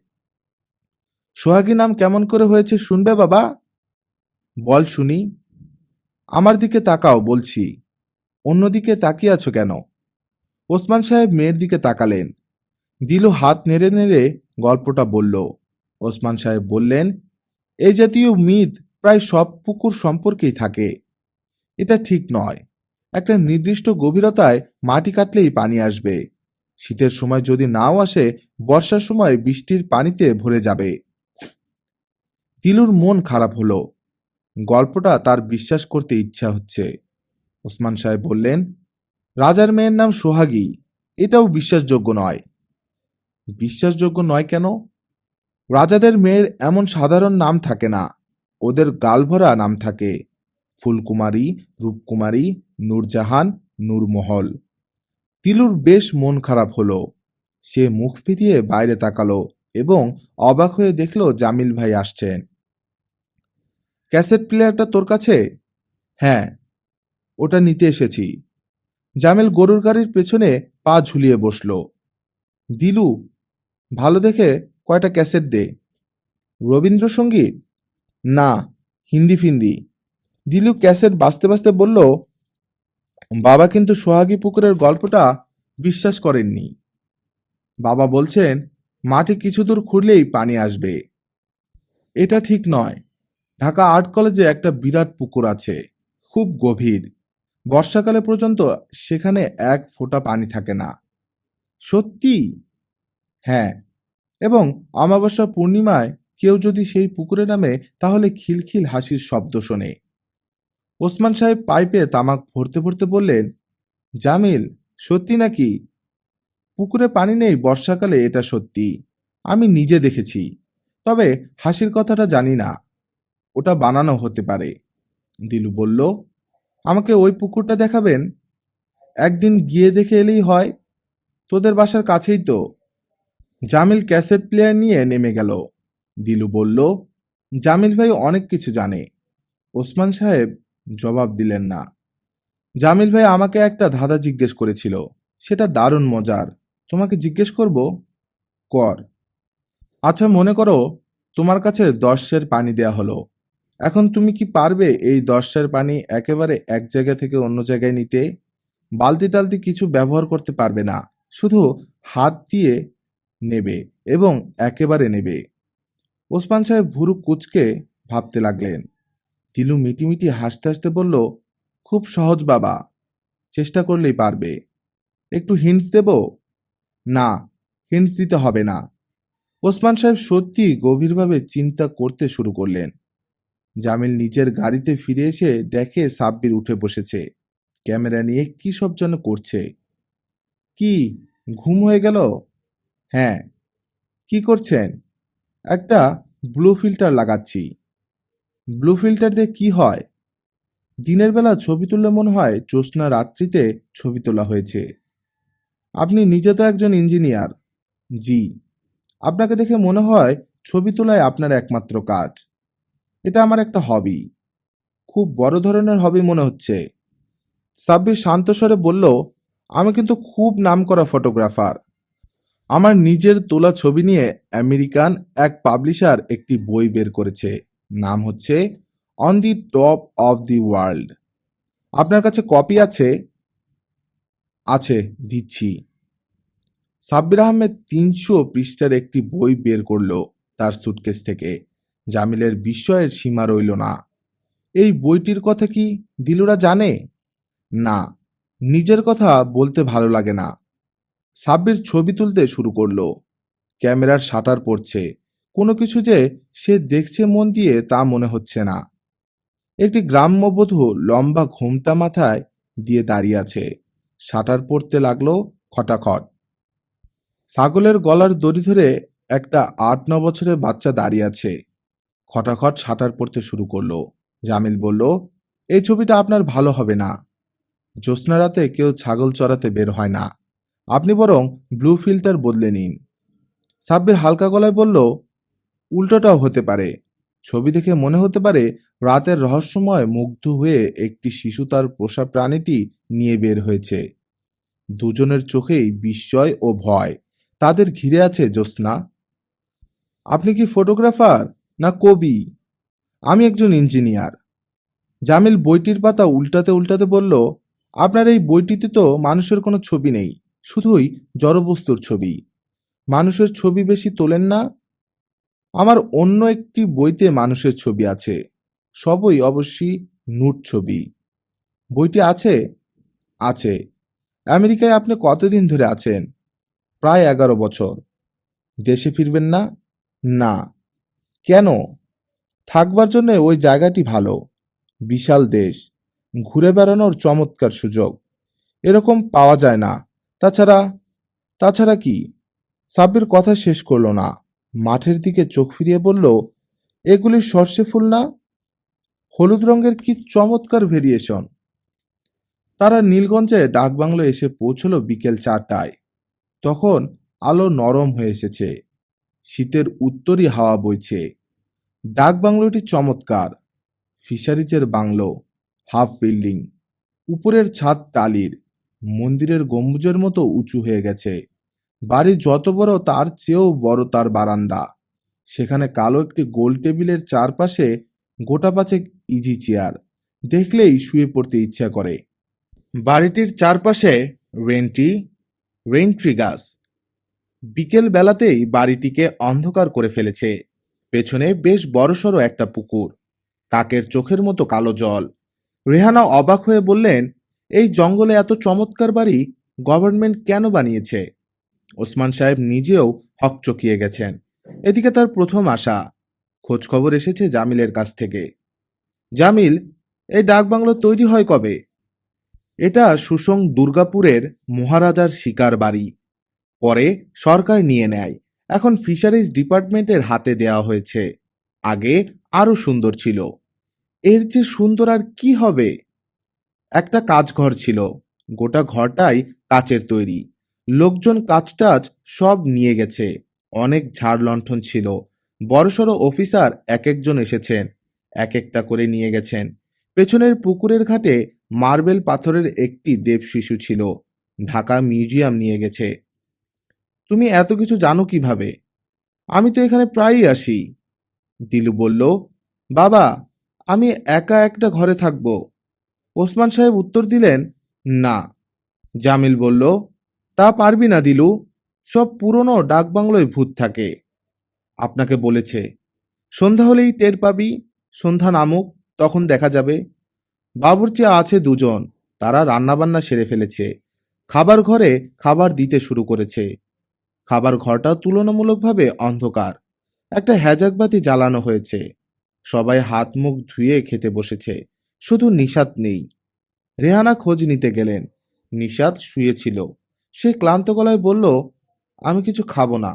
Speaker 1: সোহাগী নাম কেমন করে হয়েছে শুনবে বাবা? বল শুনি। আমার দিকে তাকাও বলছি। অন্যদিকে তাকিয়ে আছো কেন? ওসমান সাহেব মেয়ের দিকে তাকালেন। দিলু হাত নেড়ে নেড়ে গল্পটা বলল। ওসমান সাহেব বললেন, এই জাতীয় মিথ প্রায় সব পুকুর সম্পর্কেই থাকে। এটা ঠিক নয়। একটা নির্দিষ্ট গভীরতায় মাটি কাটলেই পানি আসবে। শীতের সময় যদি নাও আসে, বর্ষার সময় বৃষ্টির পানিতে ভরে যাবে। তিলুর মন খারাপ হলো। গল্পটা তার বিশ্বাস করতে ইচ্ছা হচ্ছে। ওসমান সাহেব বললেন, রাজার মেয়ের নাম সোহাগী। এটাও বিশ্বাসযোগ্য নয়। বিশ্বাসযোগ্য নয় কেন? রাজাদের মেয়ের এমন সাধারণ নাম থাকে না। ওদের গালভরা নাম থাকে। ফুলকুমারী, রূপকুমারী, নূরজাহান, নূরমহল। তিলুর বেশ মন খারাপ হলো। সে মুখ ফিরিয়ে বাইরে তাকালো এবং অবাক হয়ে দেখল জামিল ভাই আসছেন। ক্যাসেট প্লেয়ারটা তোর কাছে? হ্যাঁ, ওটা নিতে এসেছি। জামিল গরুর গাড়ির পেছনে পা ঝুলিয়ে বসল। দিলু, ভালো দেখে কয়টা ক্যাসেট দে। রবীন্দ্রসঙ্গীত? না, হিন্দি ফিন্দি। দিলু ক্যাসেট বাজতে বাজতে বলল, বাবা কিন্তু সোহাগী পুকুরের গল্পটা বিশ্বাস করেননি। বাবা বলছেন মাটি কিছু দূর খুঁড়লেই পানি আসবে। এটা ঠিক নয়। ঢাকা আর্ট কলেজে একটা বিরাট পুকুর আছে, খুব গভীর। বর্ষাকালে পর্যন্ত সেখানে এক ফোঁটা পানি থাকে না। সত্যি? হ্যাঁ। এবং অমাবস্যা পূর্ণিমায় কেউ যদি সেই পুকুরে নামে তাহলে খিলখিল হাসির শব্দ শোনে। ওসমান সাহেব পাইপে তামাক ভরতে ভরতে বললেন, জামিল, সত্যি নাকি? পুকুরে পানি নেই বর্ষাকালে, এটা সত্যি। আমি নিজে দেখেছি। তবে হাসির কথাটা জানি না। ওটা বানানো হতে পারে। দিলু বলল, আমাকে ওই পুকুরটা দেখাবেন? একদিন গিয়ে দেখে এলেই হয়। তোদের বাসার কাছেই তো। জামিল ক্যাসেট প্লেয়ার নিয়ে নেমে গেল। দিলু বলল, জামিল ভাই অনেক কিছু জানে। ওসমান সাহেব জবাব দিলেন না। জামিল ভাই আমাকে একটা ধাঁধা জিজ্ঞেস করেছিল। সেটা দারুণ মজার। তোমাকে জিজ্ঞেস করব? কর। আচ্ছা, মনে করো তোমার কাছে 10 সের পানি দেয়া হলো। এখন তুমি কি পারবে এই 10 সের পানি একেবারে এক জায়গা থেকে অন্য জায়গায় নিতে? বালতি টালতি কিছু ব্যবহার করতে পারবে না। শুধু হাত দিয়ে নেবে এবং একেবারে নেবে। ওসমান সাহেব ভুরু কুঁচকে ভাবতে লাগলেন। তিলু মিটিমিটি হাসতে হাসতে বলল, খুব সহজ বাবা, চেষ্টা করলেই পারবে। একটু হিন্টস দেব? না, হিন্টস দিতে হবে না। ওসমান সাহেব সত্যি গভীরভাবে চিন্তা করতে শুরু করলেন। জামিল নিজের গাড়িতে ফিরে এসে দেখে সাব্বির উঠে বসেছে। ক্যামেরা নিয়ে কি সব যেন করছে। কি, ঘুম হয়ে গেল? হ্যাঁ। কি করছেন? একটা ব্লু ফিল্টার লাগাচ্ছি। ব্লু ফিল্টার দিয়ে কি হয়? দিনের বেলা ছবি তুললে মনে হয় জ্যোৎস্না রাত্রিতে ছবি তোলা হয়েছে। আপনি নিজে তো একজন ইঞ্জিনিয়ার। জি। আপনাকে দেখে মনে হয় ছবি তোলাই আপনার একমাত্র কাজ। এটা আমার একটা হবি। খুব বড় ধরনের হবি মনে হচ্ছে। সাব্বির শান্ত স্বরে বলল, আমি কিন্তু খুব নামকরা ফটোগ্রাফার। আমার নিজের তোলা ছবি নিয়ে আমেরিকান এক পাবলিশার একটি বই বের করেছে। নাম হচ্ছে on the top of the world. আপনার কাছে কপি আছে? আছে, দিচ্ছি। সাব্বির আহমেদ ৩০০ পৃষ্ঠার একটি বই বের করলো তার সুটকেস থেকে। জামিলের বিস্ময়ের সীমা রইল না। এই বইটির কথা কি দিলুরা জানে? না, নিজের কথা বলতে ভালো লাগে না। সাব্বির ছবি তুলতে শুরু করলো। ক্যামেরার শাটার পড়ছে। কোনো কিছু যে সে দেখছে মন দিয়ে তা মনে হচ্ছে না। একটি গ্রাম্যবধূ লম্বা ঘোমটা মাথায় দিয়ে দাঁড়িয়ে আছে। শাটার পড়তে লাগলো খটাখট। ছাগলের গলার দড়ি ধরে একটা ৮-৯ বছরের বাচ্চা দাঁড়িয়ে আছে। খটাখট শাটার পড়তে শুরু করলো। জামিল বলল, এই ছবিটা আপনার ভালো হবে না। জ্যোৎস্না রাতে কেউ ছাগল চড়াতে বের হয় না। আপনি বরং ব্লু ফিল্টার বদলে নিন। সাব্বির হালকা গলায় বলল, উল্টোটাও হতে পারে। ছবি দেখে মনে হতে পারে রাতের রহস্যময় মুগ্ধ হয়ে একটি শিশু তার পোষা প্রাণীটি নিয়ে বের হয়েছে। দুজনের চোখেই বিস্ময় ও ভয়। তাদের ঘিরে আছে জ্যোৎস্না। আপনি কি ফটোগ্রাফার না কবি? আমি একজন ইঞ্জিনিয়ার। জামিল বইটির পাতা উল্টাতে উল্টাতে বলল, আপনার এই বইটিতে তো মানুষের কোনো ছবি নেই, শুধুই জড়বস্তুর ছবি। মানুষের ছবি বেশি তোলেন না? আমার অন্য একটি বইতে মানুষের ছবি আছে, সবই অবশ্যই নুট ছবি। বইটি আছে? আছে। আমেরিকায় আপনি কতদিন ধরে আছেন? প্রায় 11 বছর। দেশে ফিরবেন না? না। কেন? থাকবার জন্য ওই জায়গাটি ভালো। বিশাল দেশ, ঘুরে বেড়ানোর চমৎকার সুযোগ, এরকম পাওয়া যায় না। তাছাড়া তাছাড়া কি? সাব্বির কথা শেষ করলো না। মাঠের দিকে চোখ ফিরিয়ে বলল, এগুলি সর্ষে ফুল না? হলুদ রঙের কি চমৎকার ভেরিয়েশন। তারা নীলগঞ্জে ডাকবাংলো এসে পৌঁছলো বিকেল 4টায়। তখন আলো নরম হয়ে এসেছে। শীতের উত্তরী হাওয়া বইছে। ডাকবাংলোটি চমৎকার। ফিশারিজের বাংলো, হাফ বিল্ডিং, উপরের ছাদ টালির, মন্দিরের গম্বুজের মতো উঁচু হয়ে গেছে। বাড়ি যত বড় তার চেয়েও বড় তার বারান্দা। সেখানে কালো একটি গোল টেবিলের চারপাশে গোটা পাঁচেক ইজি চেয়ার। দেখলেই শুয়ে পড়তে ইচ্ছা করে। বাড়িটির চারপাশে রেন্টি রেইনট্রি গাছ। বিকেল বেলাতেই বাড়িটিকে অন্ধকার করে ফেলেছে। পেছনে বেশ বড়সড় একটা পুকুর, কাকের চোখের মতো কালো জল। রেহানা অবাক হয়ে বললেন, এই জঙ্গলে এত চমৎকার বাড়ি গভর্নমেন্ট কেন বানিয়েছে? ওসমান সাহেব নিজেও হকচকিয়ে গেছেন। এদিকে তার প্রথম আশা। খোঁজ খবর এসেছে জামিলের কাছ থেকে। জামিল, এই ডাকবাংলো তৈরি হয় কবে? এটা সুসং দুর্গাপুরের মহারাজার শিকার বাড়ি। পরে সরকার নিয়ে নেয়। এখন ফিশারিজ ডিপার্টমেন্টের হাতে দেওয়া হয়েছে। আগে আরো সুন্দর ছিল। এর যে সুন্দর আর কি হবে? একটা কাচঘর ছিল। গোটা ঘরটাই কাচের তৈরি। লোকজন কাচ টাচ সব নিয়ে গেছে। অনেক ঝাড় লণ্ঠন ছিল। বড়সড় অফিসার এক একজন এসেছেন, এক একটা করে নিয়ে গেছেন। পেছনের পুকুরের ঘাটে মার্বেল পাথরের একটি দেব শিশু ছিল। ঢাকা মিউজিয়াম নিয়ে গেছে। তুমি এত কিছু জানো কিভাবে? আমি তো এখানে প্রায়ই আসি। দিলু বলল, বাবা, আমি একা একটা ঘরে থাকবো। ওসমান সাহেব উত্তর দিলেন, না। জামিল বলল, তা পারবি না দিলু, সব পুরনো ডাকবাংলোয় ভূত থাকে। আপনাকে বলেছে। সন্ধ্যা হলেই টের পাবি। সন্ধ্যা নামুক, তখন দেখা যাবে। বাবুর্চি আছে দুজন, তারা রান্নাবান্না সেরে ফেলেছে। খাবার ঘরে খাবার দিতে শুরু করেছে। খাবার ঘরটা তুলনামূলকভাবে অন্ধকার। একটা হ্যাজাক বাতি জ্বালানো হয়েছে। সবাই হাত মুখ ধুয়ে খেতে বসেছে। শুধু নিশাত নেই। রেহানা খোঁজ নিতে গেলেন। নিশাত শুয়েছিল। সে ক্লান্ত গলায় বলল, আমি কিছু খাবো না।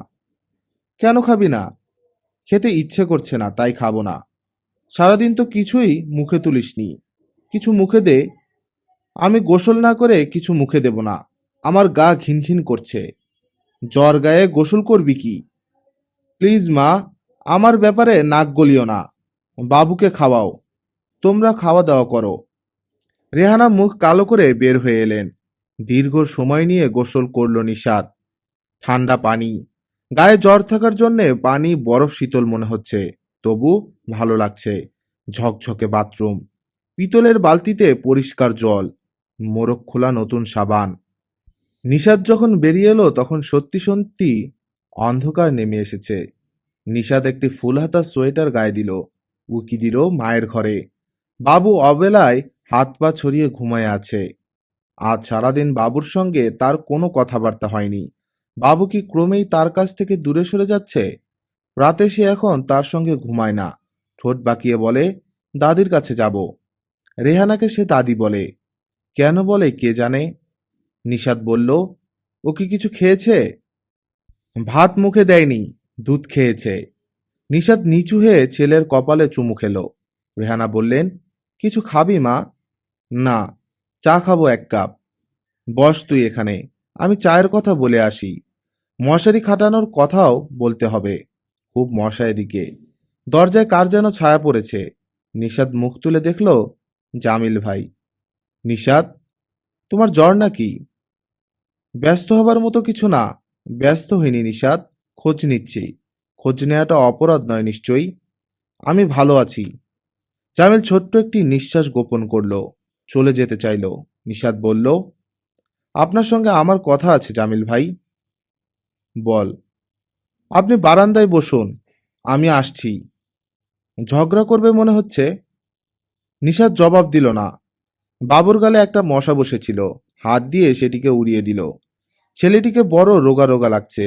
Speaker 1: কেন খাবি না? খেতে ইচ্ছে করছে না, তাই খাবো না। সারাদিন তো কিছুই মুখে তুলিসনি, কিছু মুখে দে। আমি গোসল না করে কিছু মুখে দেব না। আমার গা ঘিনঘিন করছে। জ্বর গায়ে গোসল করবি কি? প্লিজ মা, আমার ব্যাপারে নাক গলিও না। বাবুকে খাওয়াও। তোমরা খাওয়া দাওয়া করো। রেহানা মুখ কালো করে বের হয়ে এলেন। দীর্ঘ সময় নিয়ে গোসল করল নিশাত। ঠান্ডা পানি, গায়ে জ্বর থাকার জন্যে পানি বরফ শীতল মনে হচ্ছে, তবু ভালো লাগছে। ঝকঝকে বাথরুম, পিতলের বালতিতে পরিষ্কার জল, মোড়ক খোলা নতুন সাবান। নিশাদ যখন বেরিয়ে এলো তখন সত্যি সত্যি অন্ধকার নেমে এসেছে। নিশাদ একটি ফুল হাতা সোয়েটার গায়ে দিল, উকি দিল মায়ের ঘরে। বাবু অবেলায় হাত পা ছড়িয়ে ঘুমায় আছে। আজ সারাদিন বাবুর সঙ্গে তার কোনো কথাবার্তা হয়নি। বাবু কি ক্রমেই তার কাছ থেকে দূরে সরে যাচ্ছে? রাতে সে এখন তার সঙ্গে ঘুমায় না। ঠোঁট বাঁকিয়ে বলে, দাদির কাছে যাব। রেহানাকে সে দাদি বলে। কেন বলে কে জানে। নিশাদ বলল, ও কি কিছু খেয়েছে? ভাত মুখে দেয়নি, দুধ খেয়েছে। নিশাদ নিচু হয়ে ছেলের কপালে চুমু খেলো। রেহানা বললেন, কিছু খাবি মা? না, চা খাবো 1 কাপ। বস তুই এখানে, আমি চায়ের কথা বলে আসি। মশারি খাটানোর কথাও বলতে হবে, খুব মশা এদিকে। দরজায় কার যেন ছায়া পড়েছে। নিশাদ মুখ তুলে দেখল, জামিল ভাই। নিশাদ, তোমার জ্বর নাকি? ব্যস্ত হবার মতো কিছু না। ব্যস্ত হইনি নিশাদ, খোঁজ নিচ্ছি। খোঁজ নেওয়াটা অপরাধ নয় নিশ্চয়ই। আমি ভালো আছি। জামিল ছোট্ট একটি নিঃশ্বাস গোপন করল, চলে যেতে চাইল। নিশাদ বলল, আপনার সঙ্গে আমার কথা আছে জামিল ভাই। বল। আপনি বারান্দায় বসুন, আমি আসছি। ঝগড়া করবে মনে হচ্ছে। নিশাদ জবাব দিল না। বাবুর গালে একটা মশা বসেছিল, হাত দিয়ে সেটিকে উড়িয়ে দিল। ছেলেটিকে বড় রোগা রোগা লাগছে।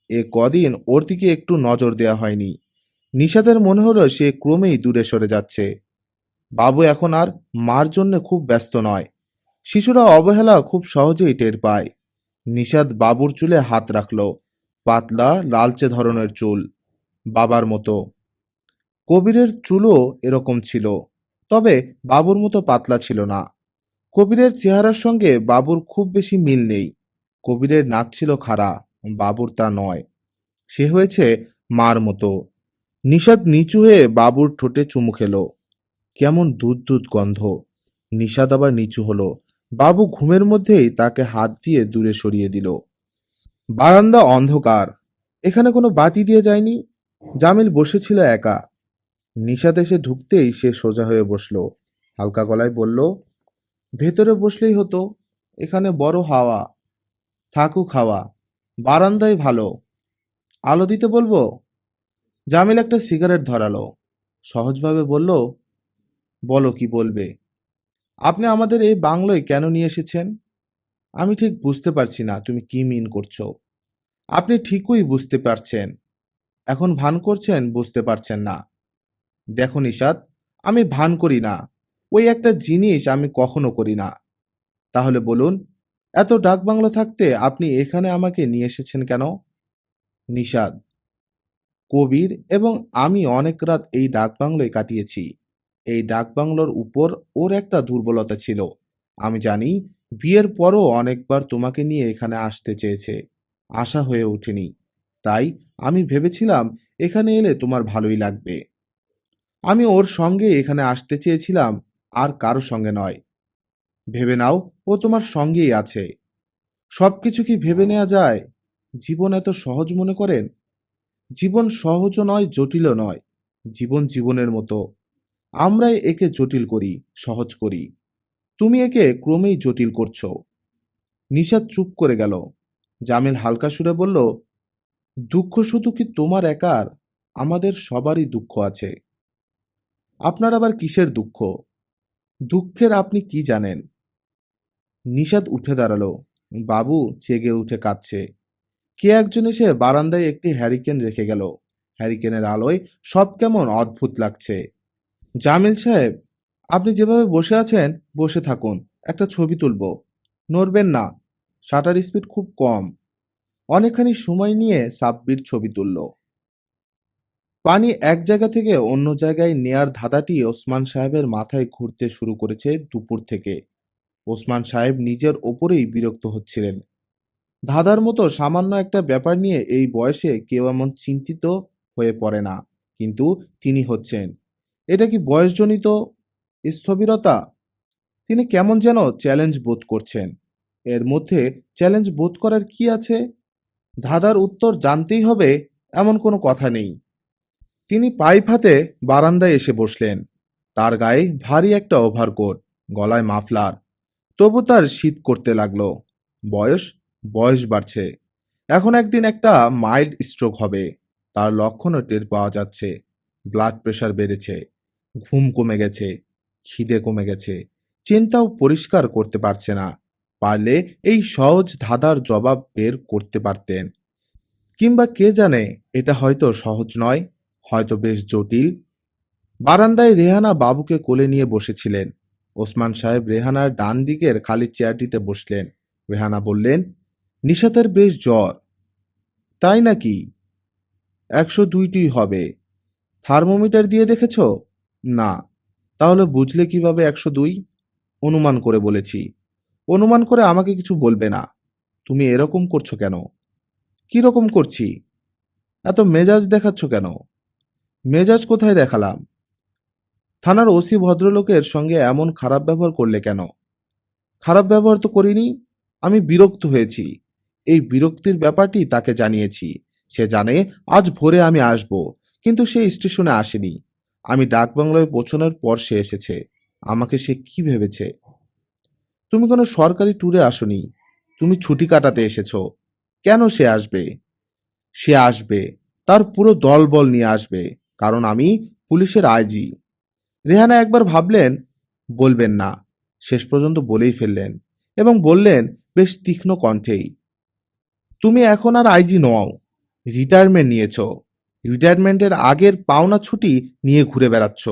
Speaker 1: এ কদিন ওর দিকে একটু নজর দেয়া হয়নি। নিশাদের মনে হলো সে ক্রমেই দূরে সরে যাচ্ছে। বাবু এখন আর মার জন্য খুব ব্যস্ত নয়। শিশুরা অবহেলা খুব সহজেই টের পায়। নিশাদ বাবুর চুলে হাত রাখল। পাতলা লালচে ধরনের চুল, বাবার মতো। কবিরের চুলও এরকম ছিল, তবে বাবুর মতো পাতলা ছিল না। কবিরের চেহারার সঙ্গে বাবুর খুব বেশি মিল নেই। কবিরের নাক ছিল খাড়া, বাবুর তা নয়। সে হয়েছে মার মতো। নিশাদ নিচু হয়ে বাবুর ঠোঁটে চুমু খেলো। কেমন দুধ দুধ গন্ধ। নিশাদ আবার নিচু হলো। বাবু ঘুমের মধ্যেই তাকে হাত দিয়ে দূরে সরিয়ে দিল। বারান্দা অন্ধকার, এখানে কোনো বাতি দিয়ে যায়নি। জামিল বসেছিল একা। নিশাদ এসে ঢুকতেই সে সোজা হয়ে বসলো। হালকা গলায় বলল, ভেতরে বসলেই হতো, এখানে বড় হাওয়া। থাকুক হাওয়া, বারান্দায় ভালো। আলো দিতে বলবো? জামিল একটা সিগারেট ধরালো, সহজভাবে বলল, বলো কি বলবে। আপনি আমাদের এই বাংলোয় কেন নিয়ে এসেছেন? আমি ঠিক বুঝতে পারছি না তুমি কি মিন করছো। আপনি ঠিকই বুঝতে পারছেন, এখন ভান করছেন বুঝতে পারছেন না। দেখো নিশাত, আমি ভান করি না। ওই একটা জিনিস আমি কখনো করি না। তাহলে বলুন, এত ডাকবাংলো থাকতে আপনি এখানে আমাকে নিয়ে এসেছেন কেন? নিশাদ, কবির এবং আমি অনেক রাত এই ডাকবাংলোয় কাটিয়েছি। এই ডাকবাংলোর উপর ওর একটা দুর্বলতা ছিল। আমি জানি বিয়ের পরও অনেকবার তোমাকে নিয়ে এখানে আসতে চেয়েছে, আশা হয়ে ওঠেনি। তাই আমি ভেবেছিলাম এখানে এলে তোমার ভালোই লাগবে। আমি ওর সঙ্গে এখানে আসতে চেয়েছিলাম, আর কারো সঙ্গে নয়। ভেবে নাও ও তোমার সঙ্গেই আছে। সবকিছু কি ভেবে নেওয়া যায়? জীবন এত সহজ মনে করেন? জীবন সহজও নয়, জটিলও নয়। জীবন জীবনের মতো। আমরাই একে জটিল করি, সহজ করি। তুমি একে ক্রমেই জটিল করছো। নিশাদ চুপ করে গেল। জামিল হালকা সুরে বলল, দুঃখ শুধু কি তোমার একার? আমাদের সবারই দুঃখ আছে। আপনার আবার কিসের দুঃখ? দুঃখের আপনি কি জানেন? নিশাদ উঠে দাঁড়ালো। বাবু জেগে উঠে কাঁদছে। কে একজন এসে বারান্দায় একটি হ্যারিকেন রেখে গেল। হ্যারিকেনের আলোয় সব কেমন অদ্ভুত লাগছে। জামিল সাহেব, আপনি যেভাবে বসে আছেন বসে থাকুন, একটা ছবি তুলব। নড়বেন না, শাটার স্পিড খুব কম। অনেকখানি সময় নিয়ে সাব্বির ছবি তুলল। পানি এক জায়গা থেকে অন্য জায়গায় নেয়ার ধাঁধাটি ওসমান সাহেবের মাথায় ঘুরতে শুরু করেছে দুপুর থেকে। ওসমান সাহেব নিজের ওপরেই বিরক্ত হচ্ছিলেন। ধাঁধার মতো সামান্য একটা ব্যাপার নিয়ে এই বয়সে কেউ এমন চিন্তিত হয়ে পড়ে না, কিন্তু তিনি হচ্ছেন। এটা কি বয়সজনিত স্থবিরতা? তিনি কেমন যেন চ্যালেঞ্জ বোধ করছেন। এর মধ্যে চ্যালেঞ্জ বোধ করার কি আছে? ধাঁধার উত্তর জানতেই হবে এমন কোনো কথা নেই। তিনি পাইপ হাতে বারান্দায় এসে বসলেন। তার গায়ে ভারী একটা ওভারকোট, গলায় মাফলার। তবু তার শীত করতে লাগলো। বয়স বয়স বাড়ছে। এখন একদিন একটা মাইল্ড স্ট্রোক হবে। তার লক্ষণও টের পাওয়া যাচ্ছে। ব্লাড প্রেশার বেড়েছে, ঘুম কমে গেছে, খিদে কমে গেছে, চিন্তাও পরিষ্কার করতে পারছে না। পারলে এই সহজ ধাঁধার জবাব বের করতে পারতেন। কিংবা কে জানে, এটা হয়তো সহজ নয়, হয়তো বেশ জটিল। বারান্দায় রেহানা বাবুকে কোলে নিয়ে বসেছিলেন। ওসমান সাহেব রেহানার ডান দিকের খালি চেয়ারটিতে বসলেন। রেহানা বললেন, নিশাতের বেশ জ্বর। তাই নাকি? 102টি হবে। থার্মোমিটার দিয়ে দেখেছ? না। তাহলে বুঝলে কিভাবে 102? অনুমান করে বলেছি। অনুমান করে আমাকে কিছু বলবে না। তুমি এরকম করছো কেন? কি রকম করছি? এত মেজাজ দেখাচ্ছ কেন? মেজাজ কোথায় দেখালাম? থানার ওসি ভদ্রলোকের সঙ্গে এমন খারাপ ব্যবহার করলে কেন? খারাপ ব্যবহার তো করিনি। আমি বিরক্ত হয়েছি। এই বিরক্তির ব্যাপারটি তাকে জানিয়েছি। সে জানে আজ ভোরে আমি আসব, কিন্তু সে স্টেশনে আসেনি। আমি ডাকবাংলায় পৌঁছানোর পর সে এসেছে। আমাকে সে কি ভেবেছে? তুমি কোনো সরকারি ট্যুরে আসনি, তুমি ছুটি কাটাতে এসেছো। কেন সে আসবে? সে আসবে, তার পুরো দলবল নিয়ে আসবে, কারণ আমি পুলিশের আইজি। রেহানা একবার ভাবলেন বলবেন না, শেষ পর্যন্ত বলেই ফেললেন এবং বললেন বেশ তীক্ষ্ণ কণ্ঠেই, তুমি এখন আর আইজি নও, রিটায়ারমেন্ট নিয়েছ। রিটায়ারমেন্টের আগের পাওনা ছুটি নিয়ে ঘুরে বেড়াচ্ছ।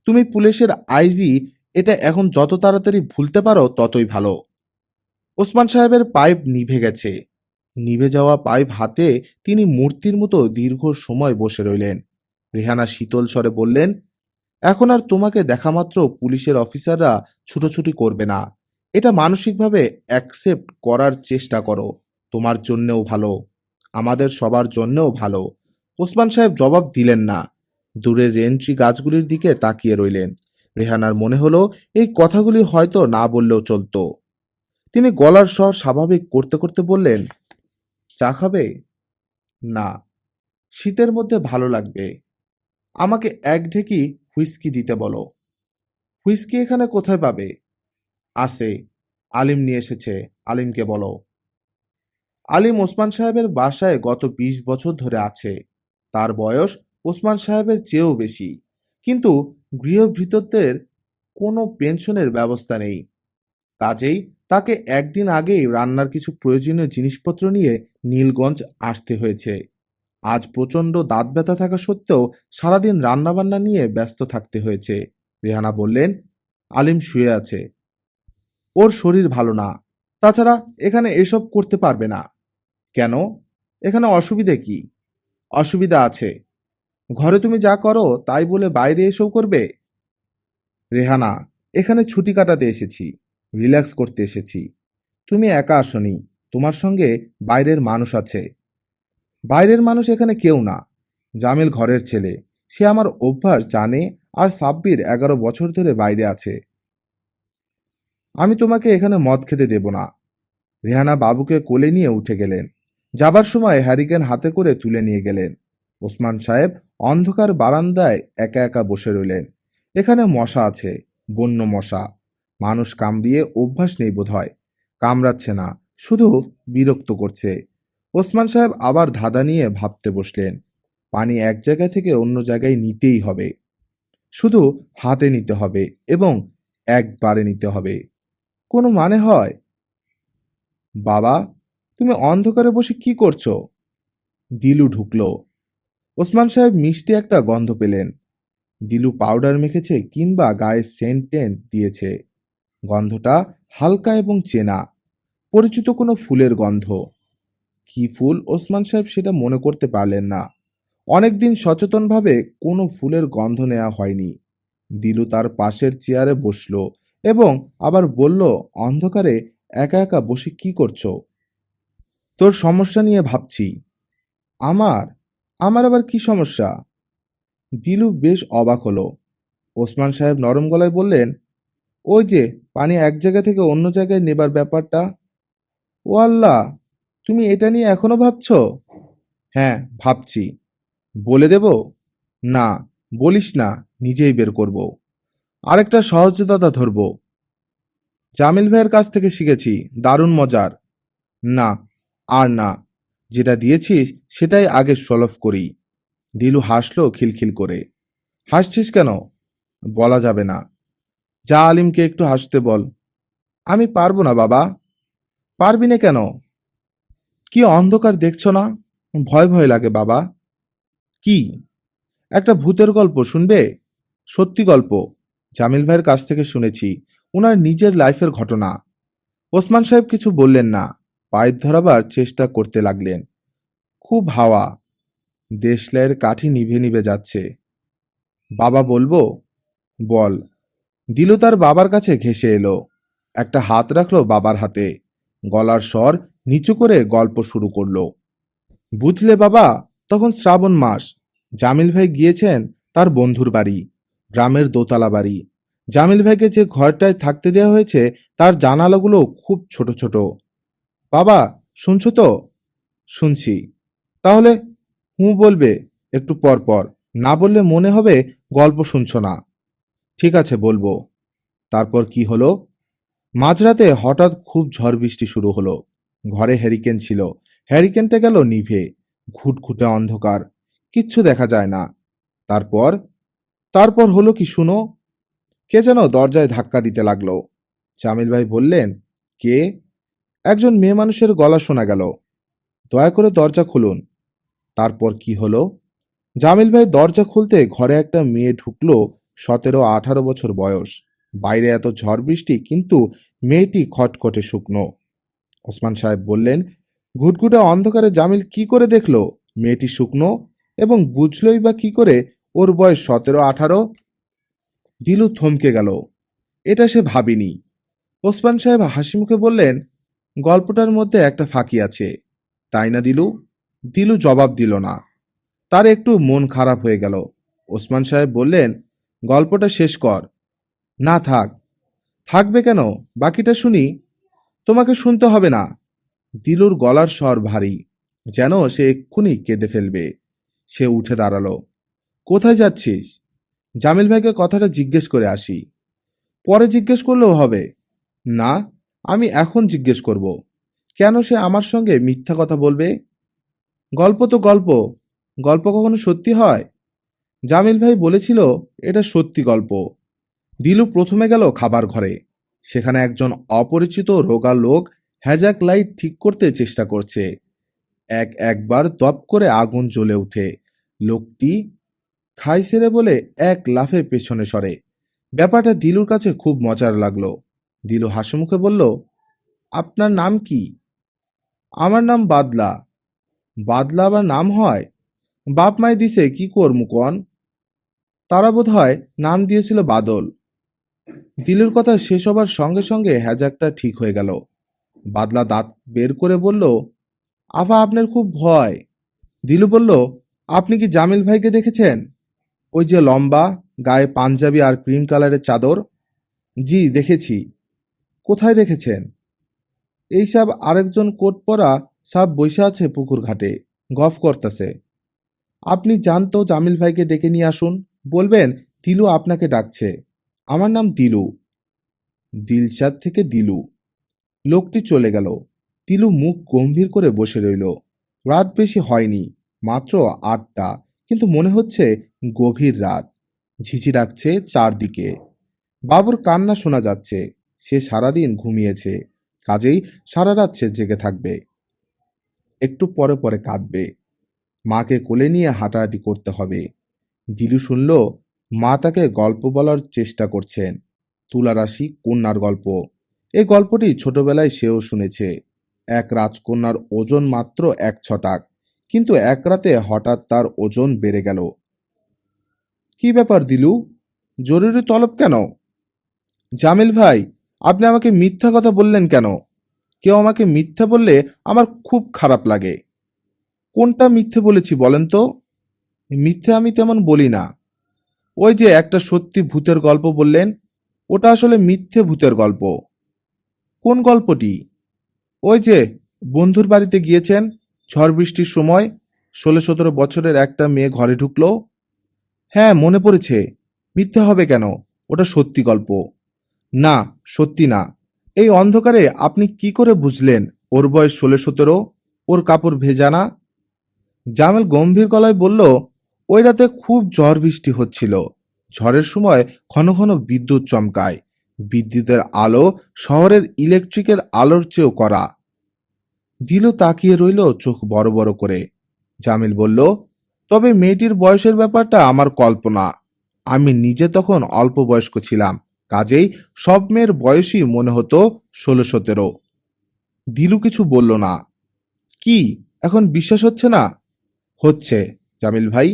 Speaker 1: তুমি পুলিশের আইজি, এটা এখন যত তাড়াতাড়ি ভুলতে পারো ততই ভালো। ওসমান সাহেবের পাইপ নিভে গেছে। নিভে যাওয়া পাইপ হাতে তিনি মূর্তির মতো দীর্ঘ সময় বসে রইলেন। রেহানা শীতল স্বরে বললেন, এখন আর তোমাকে দেখামাত্র পুলিশের অফিসাররা ছুটোছুটি করবে না। এটা মানসিকভাবে অ্যাকসেপ্ট করার চেষ্টা করো। তোমার জন্যেও ভালো, আমাদের সবার জন্যেও ভালো। ওসমান সাহেব জবাব দিলেন না। দূরের রেন্ট্রি গাছগুলির দিকে তাকিয়ে রইলেন। রেহানার মনে হলো এই কথাগুলি হয়তো না বললেও চলতো। তিনি গলার স্বর স্বাভাবিক করতে করতে বললেন, চা খাবে? না, শীতের মধ্যে ভালো লাগবে। আমাকে এক ঢেকি হুইস্কি দিতে বলো। হুইস্কি এখানে কোথায় পাবে? আছে, আলিম নিয়ে এসেছে, আলিমকে বলো। আলিম ওসমান সাহেবের বাসায় গত 20 বছর ধরে আছে। তার বয়স ওসমান সাহেবের চেয়েও বেশি, কিন্তু গৃহভৃত্যদের কোনো পেনশনের ব্যবস্থা নেই। কাজেই তাকে একদিন আগেই রান্নার কিছু প্রয়োজনীয় জিনিসপত্র নিয়ে নীলগঞ্জ আসতে হয়েছে। আজ প্রচণ্ড দাঁত ব্যথা থাকা সত্ত্বেও সারাদিন রান্নাবান্না নিয়ে ব্যস্ত থাকতে হয়েছে। রেহানা বললেন, আলিম শুয়ে আছে, ওর শরীর ভালো না। তাছাড়া এখানে এসব করতে পারবে না। কেন? এখানে অসুবিধে কি? অসুবিধা আছে। ঘরে তুমি যা করো তাই বলে বাইরে এসেও করবে? রেহানা, এখানে ছুটি কাটাতে এসেছি, রিল্যাক্স করতে এসেছি। তুমি একা আসনি, তোমার সঙ্গে বাইরের মানুষ আছে। বাইরের মানুষ এখানে কেউ না। জামিল ঘরের ছেলে, সে আমার অভ্যাস জানে, আর সাব্বির 11 বছর ধরে বাইরে আছে। আমি তোমাকে এখানে মদ খেতে দেব না। রেহানা বাবুকে কোলে নিয়ে উঠে গেলেন। যাবার সময় হ্যারিকেন হাতে করে তুলে নিয়ে গেলেন। ওসমান সাহেব অন্ধকার বারান্দায় একা একা বসে রইলেন। এখানে মশা আছে, বন্য মশা। মানুষ কামড়িয়ে অভ্যাস নেই বোধহয়। কামড়াচ্ছে না, শুধু বিরক্ত করছে। ওসমান সাহেব আবার ধাঁধা নিয়ে ভাবতে বসলেন। পানি এক জায়গা থেকে অন্য জায়গায় নিতেই হবে, শুধু হাতে নিতে হবে এবং একবারে নিতে হবে। কোনো মানে হয়? বাবা, তুমি অন্ধকারে বসে কি করছো? দিলু ঢুকলো। ওসমান সাহেব মিষ্টি একটা গন্ধ পেলেন। দিলু পাউডার মেখেছে কিংবা গায়ে সেন্ট টেন্ট দিয়েছে। গন্ধটা হালকা এবং চেনা, পরিচিত কোনো ফুলের গন্ধ। কি ফুল ওসমান সাহেব সেটা মনে করতে পারলেন না। অনেকদিন সচেতনভাবে কোনো ফুলের গন্ধ নেওয়া হয়নি। দিলু তার পাশের চেয়ারে বসলো এবং আবার বলল, অন্ধকারে একা একা বসে কি করছো? তোর সমস্যা নিয়ে ভাবছি। আমার? আমার আবার কি সমস্যা? দিলু বেশ অবাক হলো। ওসমান সাহেব নরম গলায় বললেন, ওই যে পানি এক জায়গা থেকে অন্য জায়গায় নেবার ব্যাপারটা। ও আল্লাহ, তুমি এটা নিয়ে এখনো ভাবছো? হ্যাঁ, ভাবছি। বলে দেব? না, বলিস না, নিজেই বের করব। আরেকটা সহজদাতা ধরবো। জামিল ভাইয়ের কাছ থেকে শিখেছি, দারুণ মজার। না, আর না, যেটা দিয়েছিস সেটাই আগে সলভ করি। দিলু হাসলো খিলখিল করে। হাসছিস কেন? বলা যাবে না। যা আলিমকে একটু হাসতে বল। আমি পারবো না বাবা। পারবি না কেন? কি অন্ধকার দেখছো না? ভয় ভয় লাগে বাবা। কি? একটা ভূতের গল্প শুনবে? সত্যি গল্প, জামিল ভাইয়ের কাছ থেকে শুনেছি, ওনার নিজের লাইফের ঘটনা। ওসমান সাহেব কিছু বললেন না, পাইপ ধরাবার চেষ্টা করতে লাগলেন। খুব হাওয়া, দেশলাইয়ের কাঠি নিভে নিভে যাচ্ছে। বাবা বলবো? বল। দিলু তার বাবার কাছে ঘেঁষে এলো, একটা হাত রাখলো বাবার হাতে, গলার স্বর নিচু করে গল্প শুরু করলো। বুঝলে বাবা, তখন শ্রাবণ মাস। জামিল ভাই গিয়েছেন তার বন্ধুর বাড়ি, গ্রামের দোতলা বাড়ি। জামিল ভাইকে যে ঘরটায় থাকতে দেওয়া হয়েছে তার জানালাগুলো খুব ছোট ছোট। বাবা, শুনছো তো? শুনছি। তাহলে হুঁ বলবে একটু পর পর, না বললে মনে হবে গল্প শুনছো না। ঠিক আছে, বলবো। তারপর কি হলো? মাঝরাতে হঠাৎ খুব ঝড় বৃষ্টি শুরু হলো। ঘরে হ্যারিকেন ছিল, হ্যারিকেনটা গেল নিভে। ঘুটঘুটে অন্ধকার, কিচ্ছু দেখা যায় না। তারপর তারপর হলো কি শুনো। কে যেন দরজায় ধাক্কা দিতে লাগলো। জামিল ভাই বললেন, কে? একজন মেয়ে মানুষের গলা শোনা গেল। দয়া করে দরজা খুলুন। তারপর কি হলো? জামিল ভাই দরজা খুলতে ঘরে একটা মেয়ে ঢুকলো, 17-18 বছর বয়স। বাইরে এত ঝড় বৃষ্টি, কিন্তু মেয়েটি খটখটে শুকনো। ওসমান সাহেব বললেন, ঘুটঘুটে অন্ধকারে জামিল কি করে দেখলো মেয়েটি শুকনো, এবং বুঝলই বা কি করে ওর বয়স 17-18? দিলু থমকে গেল। এটা সে ভাবিনি। ওসমান সাহেব হাসি মুখে বললেন, গল্পটার মধ্যে একটা ফাঁকি আছে, তাই না দিলু? দিলু জবাব দিল না। তার একটু মন খারাপ হয়ে গেল। ওসমান সাহেব বললেন, গল্পটা শেষ কর। না, থাক। থাকবে কেন? বাকিটা শুনি। তোমাকে শুনতে হবে না। দিলুর গলার স্বর ভারী, যেন সে এক্ষুনি কেঁদে ফেলবে। সে উঠে দাঁড়ালো। কোথায় যাচ্ছিস? জামিল ভাইকে কথাটা জিজ্ঞেস করে আসি। পরে জিজ্ঞেস করলেও হবে। না, আমি এখন জিজ্ঞেস করব। কেন সে আমার সঙ্গে মিথ্যা কথা বলবে? গল্প তো গল্প, গল্প কখনো সত্যি হয়? জামিল ভাই বলেছিল এটা সত্যি গল্প। দিলু প্রথমে গেল খাবার ঘরে। সেখানে একজন অপরিচিত রোগা লোক হ্যাজাক লাইট ঠিক করতে চেষ্টা করছে। একবার দপ করে আগুন জ্বলে উঠে। লোকটি খাই সেরে বলে এক লাফে পেছনে সরে। ব্যাপারটা দিলুর কাছে খুব মজার লাগলো। দিলু হাসিমুখে বলল, আপনার নাম কি? আমার নাম বাদলা। বাদলা আবার নাম হয়? বাপ মাই দিছে, কি করমু কন? তারা বোধ হয় নাম দিয়েছিল বাদল। দিলুর কথা শেষ হবার সঙ্গে সঙ্গে হ্যাজাকটা ঠিক হয়ে গেল। বাদলা দাঁত বের করে বলল, আফা, আপনার খুব ভয়। দিলু বলল, আপনি কি জামিল ভাইকে দেখেছেন? ওই যে লম্বা, গায়ে পাঞ্জাবি আর ক্রিম কালারের চাদর। জি, দেখেছি। কোথায় দেখেছেন? এইসব আরেকজন কোট পরা সাব বইসা আছে পুকুর ঘাটে, গফ করতেছে। আপনি যান তো, জামিল ভাইকে ডেকে নিয়ে আসুন। বলবেন দিলু আপনাকে ডাকছে। আমার নাম দিলু। দিলশাদ থেকে দিলু। লোকটি চলে গেল। দিলু মুখ গম্ভীর করে বসে রইল। রাত বেশি হয়নি, মাত্র 8টা, কিন্তু মনে হচ্ছে গভীর রাত। ঝিঝি ডাকছে চারদিকে। বাবুর কান্না শোনা যাচ্ছে। সে সারাদিন ঘুমিয়েছে, কাজেই সারা রাত সে জেগে থাকবে। একটু পরে পরে কাঁদবে। মাকে কোলে নিয়ে হাঁটাহাঁটি করতে হবে। দিলু শুনল মা তাকে গল্প বলার চেষ্টা করছেন। তুলারাশি কন্যার গল্প। এই গল্পটি ছোটবেলায় সেও শুনেছে। এক রাজকন্যার ওজন মাত্র 1 ছটাক, কিন্তু এক রাতে হঠাৎ তার ওজন বেড়ে গেল। কি ব্যাপার দিলু, জরুরি তলব কেন? জামিল ভাই, আপনি আমাকে মিথ্যা কথা বললেন কেন? কেউ আমাকে মিথ্যা বললে আমার খুব খারাপ লাগে। কোনটা মিথ্যে বলেছি বলেন তো? মিথ্যে আমি তেমন বলি না। ওই যে একটা সত্যি ভূতের গল্প বললেন, ওটা আসলে মিথ্যে ভূতের গল্প। কোন গল্পটি? ওই যে বন্ধুর বাড়িতে গিয়েছেন, ঝড় বৃষ্টির সময় 16-17 বছরের একটা মেয়ে ঘরে ঢুকলো। হ্যাঁ, মনে পড়েছে। মিথ্যে হবে কেন? ওটা সত্যি গল্প। না, সত্যি না। এই অন্ধকারে আপনি কি করে বুঝলেন ওর বয়স 16-17? ওর কাপড় ভেজা না? জামেল গম্ভীর গলায় বলল, ওই রাতে খুব ঝড় বৃষ্টি হচ্ছিল। ঝড়ের সময় ঘন ঘন বিদ্যুৎ চমকায়। বিদ্যুতের আলো শহরের ইলেকট্রিকের আলোর চেয়েও কড়া। দিলু তাকিয়ে রইল চোখ বড় বড় করে। জামিল বলল, তবে মেয়েটির বয়সের ব্যাপারটা আমার কল্পনা। আমি নিজে তখন অল্প বয়স্ক ছিলাম, কাজেই সব মেয়ের বয়সই মনে হতো 16-17। দিলু কিছু বলল না। কি, এখন বিশ্বাস হচ্ছে না? হচ্ছে। জামিল ভাই,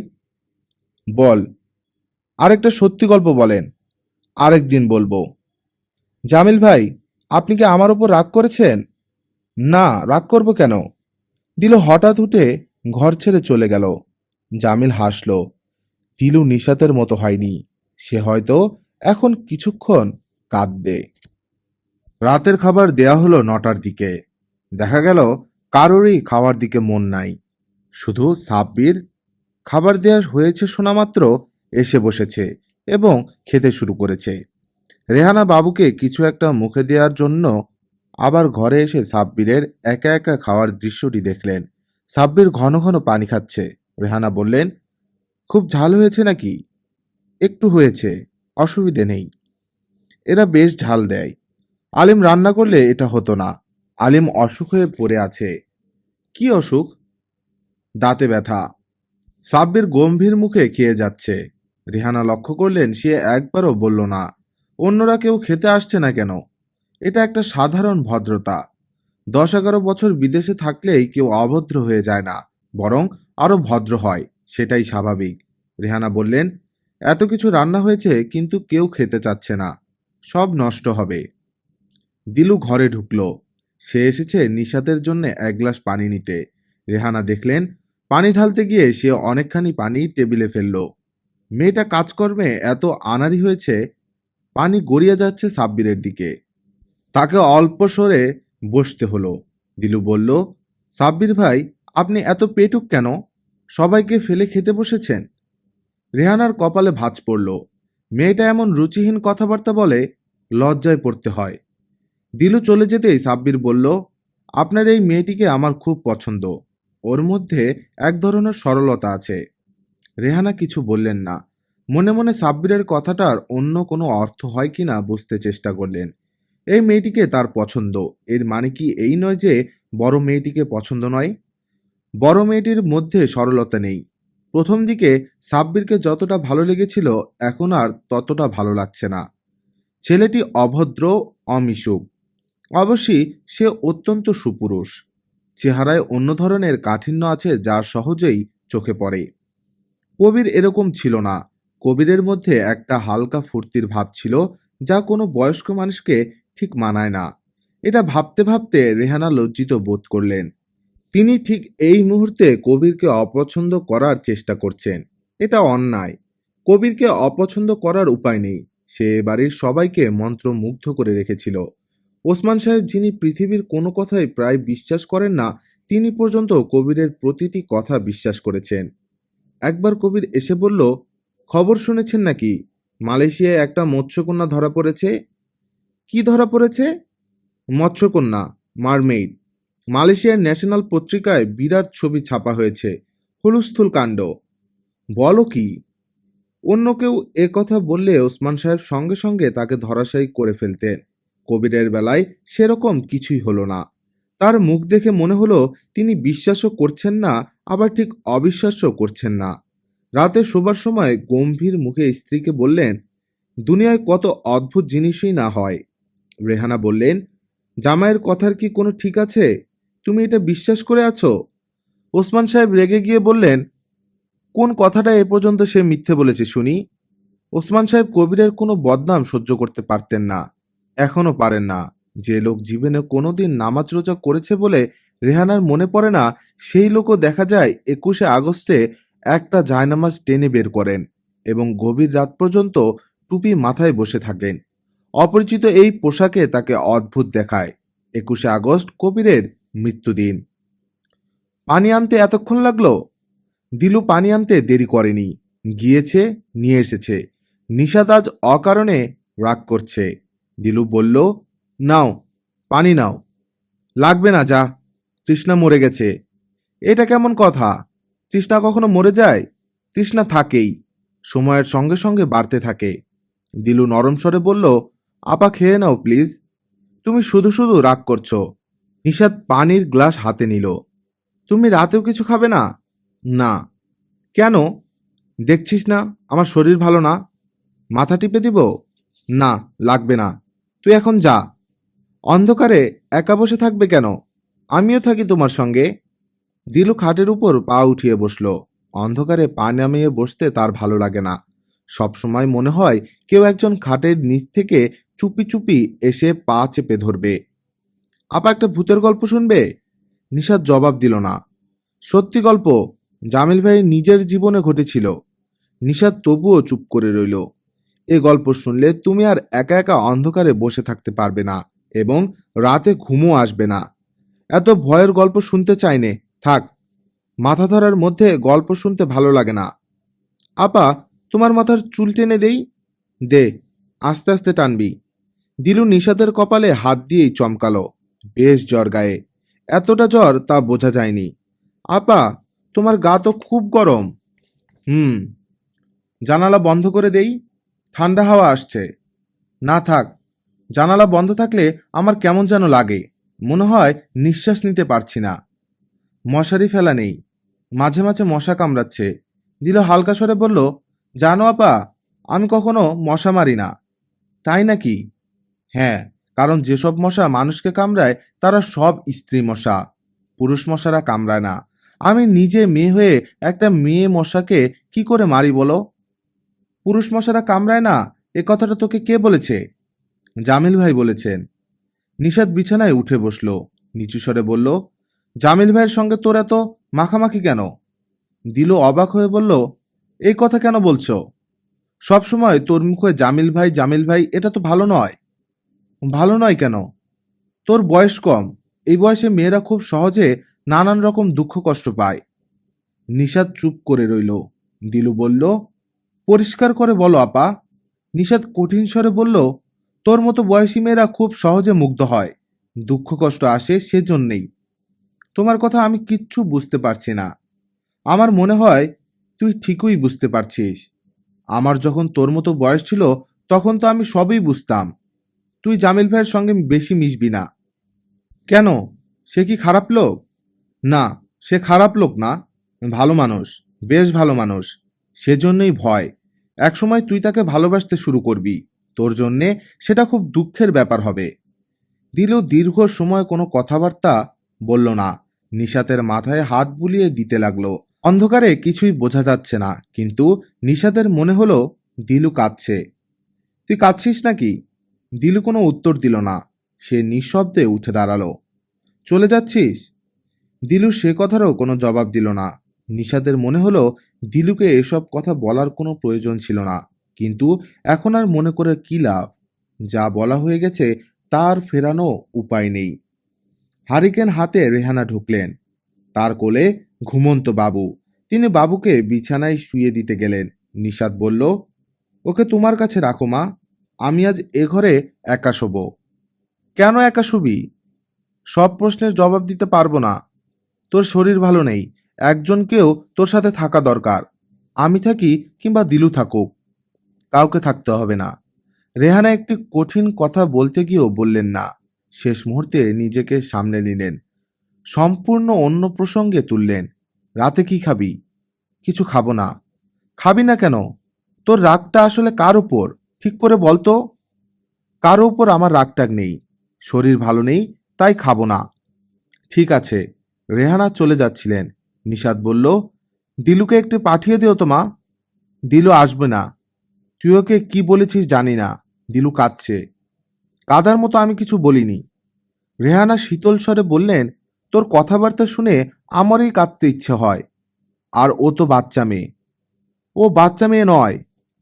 Speaker 1: বল। আরেকটা সত্যি গল্প বলেন। আরেকদিন বলবো। জামিল ভাই, আপনি কি আমার ওপর রাগ করেছেন? না, রাগ করব কেন? দিলু হঠাৎ উঠে ঘর ছেড়ে চলে গেল। জামিল হাসল। দিলু নিশাতের মতো হয়নি। সে হয়তো এখন কিছুক্ষণ কাঁদবে। রাতের খাবার দেয়া হলো 9টার দিকে। দেখা গেল কারোরই খাওয়ার দিকে মন নাই। শুধু সাব্বির খাবার দেয়া হয়েছে শোনা মাত্র এসে বসেছে এবং খেতে শুরু করেছে। রেহানা বাবুকে কিছু একটা মুখে দেওয়ার জন্য আবার ঘরে এসে সাব্বিরের একা একা খাওয়ার দৃশ্যটি দেখলেন। সাব্বির ঘন ঘন পানি খাচ্ছে। রেহানা বললেন, খুব ঝাল হয়েছে নাকি? একটু হয়েছে, অসুবিধে নেই। এরা বেশ ঝাল দেয়। আলিম রান্না করলে এটা হতো না। আলিম অসুখ হয়ে পড়ে আছে। কি অসুখ? দাঁতে ব্যথা। সাব্বির গম্ভীর মুখে খেয়ে যাচ্ছে। রেহানা লক্ষ্য করলেন সে একবারও বলল না, অন্যরা কেউ খেতে আসছে না কেন। এটা একটা সাধারণ ভদ্রতা। 10-11 বছর বিদেশে থাকলেই কেউ অভদ্র হয়ে যায় না, বরং আরো ভদ্র হয়। সেটাই স্বাভাবিক। রেহানা বললেন, এত কিছু রান্না হয়েছে কিন্তু কেউ খেতে চাচ্ছে না। সব নষ্ট হবে। দিলু ঘরে ঢুকলো। সে এসেছে নিশাতের জন্য এক গ্লাস পানি নিতে। রেহানা দেখলেন পানি ঢালতে গিয়ে সে অনেকখানি পানি টেবিলে ফেলল। মেয়েটা কাজকর্মে এত আনাড়ি হয়েছে, পানি গড়িয়ে যাচ্ছে সাব্বিরের দিকে। তাকে অল্প সরে বসতে হলো। দিলু বলল, সাব্বির ভাই, আপনি এত পেটুক কেন? সবাইকে ফেলে খেতে বসেছেন? রেহানার কপালে ভাঁজ পড়ল। মেয়েটা এমন রুচিহীন কথাবার্তা বলে, লজ্জায় পড়তে হয়। দিলু চলে যেতেই সাব্বির বলল, আপনার এই মেয়েটিকে আমার খুব পছন্দ। ওর মধ্যে এক ধরনের সরলতা আছে। রেহানা কিছু বললেন না। মনে মনে সাব্বিরের কথাটার অন্য কোনো অর্থ হয় কিনা বুঝতে চেষ্টা করলেন। এই মেয়েটিকে তার পছন্দ, এর মানে কি এই নয় যে বড় মেয়েটিকে পছন্দ নয়? বড় মেয়েটির মধ্যে সরলতা নেই। প্রথম দিকে সাব্বিরকে যতটা ভালো লেগেছিল এখন আর ততটা ভালো লাগছে না। ছেলেটি অভদ্র, অমিশুক। অবশ্যই সে অত্যন্ত সুপুরুষ। চেহারায় অন্য ধরনের কাঠিন্য আছে যা সহজেই চোখে পড়ে। কবির এরকম ছিল না। কবিরের মধ্যে একটা হালকা ফুর্তির ভাব ছিল যা কোনো বয়স্ক মানুষকে ঠিক মানায় না। এটা ভাবতে ভাবতে রেহানা লজ্জিত বোধ করলেন। তিনি ঠিক এই মুহূর্তে কবিরকে অপছন্দ করার চেষ্টা করছেন। এটা অন্যায়। কবিরকে অপছন্দ করার উপায় নেই। সে বাড়ির সবাইকে মন্ত্রমুগ্ধ করে রেখেছিল। ওসমান সাহেব, যিনি পৃথিবীর কোনো কথাই প্রায় বিশ্বাস করেন না, তিনি পর্যন্ত কবিরের প্রতিটি কথা বিশ্বাস করেছেন। একবার কবির এসে বলল, খবর শুনেছেন নাকি? মালয়েশিয়ায় একটা মৎস্যকন্যা ধরা পড়েছে। কি ধরা পড়েছে? মৎস্যকন্যা, মারমেইড। মালয়েশিয়ার ন্যাশনাল পত্রিকায় বিরাট ছবি ছাপা হয়েছে। হুলস্থুল কাণ্ড। বলো কি? অন্য কেউ এ কথা বললে ওসমান সাহেব সঙ্গে সঙ্গে তাকে ধরাশায়ী করে ফেলতেন। কবিরের বেলায় সেরকম কিছুই হলো না। তার মুখ দেখে মনে হলো তিনি বিশ্বাসও করছেন না, আবার ঠিক অবিশ্বাসও করছেন না। রাতে শোবার সময় গম্ভীর মুখে স্ত্রীকে বললেন, দুনিয়ায় কত অদ্ভুত জিনিসই না হয়। রেহানা বললেন, জামাইয়ের কথার কি কোনো ঠিক আছে? তুমি এটা বিশ্বাস করে আছো? ওসমান সাহেব রেগে গিয়ে বললেন, কোন কথাটা এ পর্যন্ত সে মিথ্যে বলেছে শুনি? ওসমান সাহেব কবিরের কোনো বদনাম সহ্য করতে পারতেন না, এখনো পারেন না। যে লোক জীবনে কোনোদিন নামাজ রোজা করেছে বলে রেহানার মনে পড়ে না, সেই লোকও দেখা যায় 21শে আগস্টে একটা জায়নামাজ টেনে বের করেন এবং গভীর রাত পর্যন্ত টুপি মাথায় বসে থাকেন। অপরিচিত এই পোশাকে তাকে অদ্ভুত দেখায়। 21শে আগস্ট কবিরের মৃত্যুদিন। পানি আনতে এতক্ষণ লাগলো? দিলু পানি আনতে দেরি করেনি, গিয়েছে, নিয়ে এসেছে। নিশাত আজ অকারণে রাগ করছে। দিলু বলল, নাও, পানি নাও। লাগবে না, যা, তৃষ্ণা মরে গেছে। এটা কেমন কথা? তৃষ্ণা কখনো মরে যায়? তৃষ্ণা থাকেই, সময়ের সঙ্গে সঙ্গে বাড়তে থাকে। দিলু নরম স্বরে বলল, আপা খেয়ে নাও প্লিজ, তুমি শুধু শুধু রাগ করছো। নিশাত পানির গ্লাস হাতে নিল। তুমি রাতেও কিছু খাবে না? না। কেন? দেখছিস না আমার শরীর ভালো না? মাথা টিপে দিব? না, লাগবে না। তুই এখন যা। অন্ধকারে একা বসে থাকবে কেন? আমিও থাকি তোমার সঙ্গে। দিলু খাটের উপর পা উঠিয়ে বসল। অন্ধকারে পা নামিয়ে বসতে তার ভালো লাগে না। সবসময় মনে হয় কেউ একজন খাটের নিচ থেকে চুপি চুপি এসে পা চেপে ধরবে। আপা একটা ভূতের গল্প শুনবে? নিশাত জবাব দিল না। সত্যি গল্প, জামিল ভাই নিজের জীবনে ঘটেছিল। নিশাত তবুও চুপ করে রইল। এ গল্প শুনলে তুমি আর একা একা অন্ধকারে বসে থাকতে পারবে না এবং রাতে ঘুমও আসবে না। এত ভয়ের গল্প শুনতে চাইনে, থাক। মাথা ধরার মধ্যে গল্প শুনতে ভালো লাগে না। আপা, তোমার মাথার চুল টেনে দেই? দে, আস্তে আস্তে টানবি। দিলু নিশাতের কপালে হাত দিয়েই চমকালো। বেশ জ্বর গায়ে। এতটা জ্বর তা বোঝা যায়নি। আপা, তোমার গা তো খুব গরম। হুম। জানালা বন্ধ করে দেই, ঠান্ডা হাওয়া আসছে। না, থাক। জানালা বন্ধ থাকলে আমার কেমন যেন লাগে, মনে হয় নিঃশ্বাস নিতে পারছি না। মশারি ফেলা নেই, মাঝে মাঝে মশা কামড়াচ্ছে। দিল হালকা স্বরে বলল, জানো আপা, আমি কখনো মশা মারি না। তাই নাকি? হ্যাঁ, কারণ যেসব মশা মানুষকে কামড়ায় তারা সব স্ত্রী মশা, পুরুষ মশারা কামড়ায় না। আমি নিজে মেয়ে হয়ে একটা মেয়ে মশাকে কি করে মারি বলো? পুরুষ মশারা কামড়ায় না, এ কথাটা তোকে কে বলেছে? জামিল ভাই বলেছেন। নিশাত বিছানায় উঠে বসল, নিচু স্বরে বলল, জামিল ভাইয়ের সঙ্গে তোর এত মাখামাখি কেন? দিলু অবাক হয়ে বলল, এই কথা কেন বলছো? সবসময় তোর মুখে জামিল ভাই জামিল ভাই, এটা তো ভালো নয়। ভালো নয় কেন? তোর বয়স কম, এই বয়সে মেয়েরা খুব সহজে নানান রকম দুঃখ কষ্ট পায়। নিশাত চুপ করে রইল। দিলু বলল, পরিষ্কার করে বলো আপা। নিশাত কঠিন স্বরে বলল, তোর মতো বয়সী মেয়েরা খুব সহজে মুগ্ধ হয়, দুঃখ কষ্ট আসে সেজন্যেই। তোমার কথা আমি কিচ্ছু বুঝতে পারছি না। আমার মনে হয় তুই ঠিকই বুঝতে পারছিস। আমার যখন তোর মতো বয়স ছিল তখন তো আমি সবই বুঝতাম। তুই জামিল ভাইয়ের সঙ্গে বেশি মিশবি না। কেন? সে কি খারাপ লোক? না, সে খারাপ লোক না, ভালো মানুষ, বেশ ভালো মানুষ। সেজন্যই ভয়। একসময় তুই তাকে ভালোবাসতে শুরু করবি, তোর জন্যে সেটা খুব দুঃখের ব্যাপার হবে। দিলেও দীর্ঘ সময় কোনো কথাবার্তা বলল না। নিশাতের মাথায় হাত বুলিয়ে দিতে লাগলো। অন্ধকারে কিছুই বোঝা যাচ্ছে না, কিন্তু নিশাতের মনে হলো দিলু কাঁদছে। তুই কাঁদছিস নাকি? দিলু কোনো উত্তর দিল না। সে নিঃশব্দে উঠে দাঁড়ালো। চলে যাচ্ছিস? দিলু সে কথারও কোনো জবাব দিল না। নিশাতের মনে হলো দিলুকে এসব কথা বলার কোনো প্রয়োজন ছিল না, কিন্তু এখন আর মনে করে কি লাভ? যা বলা হয়ে গেছে তার ফেরানো উপায় নেই। হারিকেন হাতে রেহানা ঢুকলেন। তার কোলে ঘুমন্ত বাবু। তিনি বাবুকে বিছানায় শুয়ে দিতে গেলেন। নিশাত বলল, ওকে তোমার কাছে রাখো মা, আমি আজ এ ঘরে একা শোবো। কেন একা শুবি? সব প্রশ্নের জবাব দিতে পারবো না। তোর শরীর ভালো নেই, একজন কেউ তোর সাথে থাকা দরকার। আমি থাকি কিংবা দিলু থাকুক, কাউকে থাকতে হবে না। রেহানা একটি কঠিন কথা বলতে গিয়েও বললেন না। শেষ মুহূর্তে নিজেকে সামলে নিলেন। সম্পূর্ণ অন্য প্রসঙ্গে তুললেন, রাতে কি খাবি? কিছু খাবো না। খাবি না কেন? তোর রাগটা আসলে কার উপর ঠিক করে বলতো? কারো উপর আমার রাগটাগ নেই, শরীর ভালো নেই তাই খাবো না। ঠিক আছে। রেহানা চলে যাচ্ছিলেন। নিশাত বলল, দিলুকে একটু পাঠিয়ে দিও তো মা। দিলু আসবে না। তুই ওকে কি বলেছিস জানি না, দিলু কাঁদছে। কাদার মতো আমি কিছু বলিনি। রেহানা শীতল স্বরে বললেন, তোর কথাবার্তা শুনে আমারই কাঁদতে ইচ্ছে হয়। আর ও তো বাচ্চা মেয়ে। ও বাচ্চা মেয়ে নয়,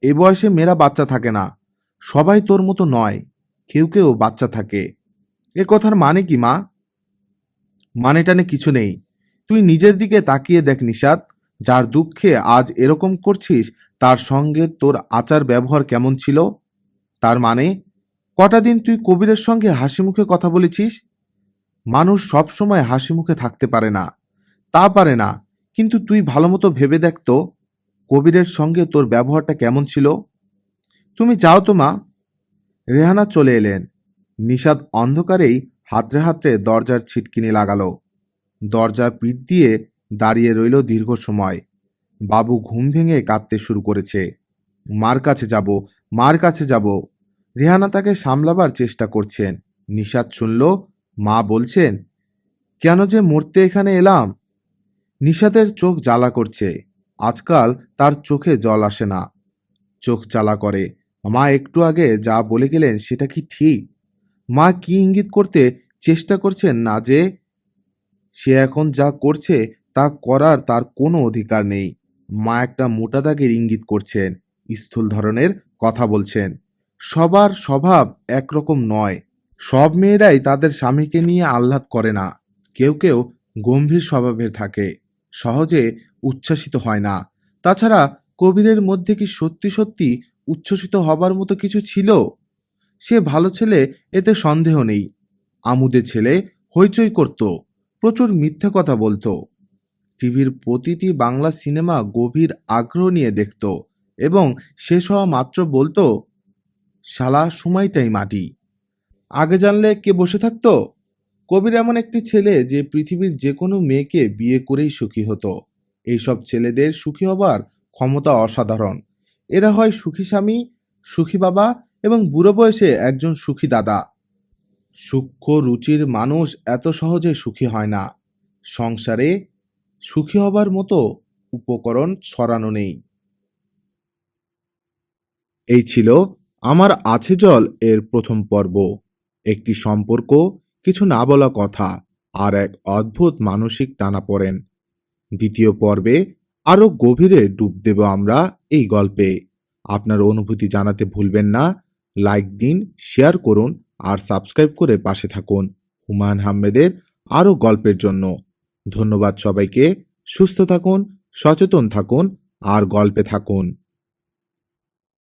Speaker 1: এ বয়সে মেয়েরা বাচ্চা থাকে না। সবাই তোর মতো নয়, কেউ কেউ বাচ্চা থাকে। এ কথার মানে কি মা? মানে টানে কিছু নেই। তুই নিজের দিকে তাকিয়ে দেখ নিশাত, যার দুঃখে আজ এরকম করছিস তার সঙ্গে তোর আচার ব্যবহার কেমন ছিল? তার মানে কটা দিন তুই কবিরের সঙ্গে হাসি মুখে কথা বলেছিস? মানুষ সব সময় হাসি মুখে থাকতে পারে না, তা পারে না, কিন্তু তুই ভালোমতো ভেবে দেখ তো, কবিরের সঙ্গে তোর ব্যবহারটা কেমন ছিল? তুমি যাও তো মা। রেহানা চলে এলেন। নিশাত অন্ধকারেই হাতড়ে হাতড়ে দরজার ছিটকিনি লাগালো। দরজা পিঠ দিয়ে দাঁড়িয়ে রইল দীর্ঘ সময়। বাবু ঘুম ভেঙে কাঁদতে শুরু করেছে। মার কাছে যাব, মার কাছে যাব। রেহানা তাকে সামলাবার চেষ্টা করছেন। নিশাত শুনল মা বলছেন, কেন যে মরতে এখানে এলাম। নিশাতের চোখ জ্বালা করছে। আজকাল তার চোখে জল আসে না, চোখ জ্বালা করে। মা একটু আগে যা বলে গেলেন সেটা কি ঠিক? মা কি ইঙ্গিত করতে চেষ্টা করছেন না যে সে এখন যা করছে তা করার তার কোনো অধিকার নেই? মা একটা মোটা দাগের ইঙ্গিত করছেন, স্থূল ধরনের কথা বলছেন। সবার স্বভাব একরকম নয়। সব মেয়েরাই তাদের স্বামীকে নিয়ে আহ্লাদ করে না। কেউ কেউ গম্ভীর স্বভাবের থাকে, সহজে উচ্ছ্বাসিত হয় না। তাছাড়া কবিরের মধ্যে কি সত্যি সত্যি উচ্ছ্বসিত হবার মতো কিছু ছিল? সে ভালো ছেলে, এতে সন্দেহ নেই। আমুদে ছেলে, হইচই করত, প্রচুর মিথ্যে কথা বলতো, টিভির প্রতিটি বাংলা সিনেমা গভীর আগ্রহ নিয়ে দেখত এবং শেষ হওয়া মাত্র বলতো, শালা সময়টাই মাটি। আগে জানলে কে বসে থাকতো? কবির এমন একটি ছেলে যে পৃথিবীর যে কোনো মেয়েকে বিয়ে করেই সুখী হতো। এইসব ছেলেদের সুখী হবার ক্ষমতা অসাধারণ। এরা হয় সুখী স্বামী, সুখী বাবা এবং বুড়ো বয়সে একজন সুখী দাদা। সূক্ষ্ম রুচির মানুষ এত সহজে সুখী হয় না। সংসারে সুখী হবার মতো উপকরণ ছড়ানো নেই। এই ছিল আমার আছে জল এর প্রথম পর্ব। একটি সম্পর্ক, কিছু না বলা কথা, আর এক অদ্ভুত মানসিক টানাপোড়েন। দ্বিতীয় পর্বে আরো গভীরে ডুব দেব আমরা এই গল্পে। আপনার অনুভূতি জানাতে ভুলবেন না। লাইক দিন, শেয়ার করুন আর সাবস্ক্রাইব করে পাশে থাকুন হুমায়ুন আহমেদের আরো গল্পের জন্য। ধন্যবাদ সবাইকে। সুস্থ থাকুন, সচেতন থাকুন আর গল্পে থাকুন।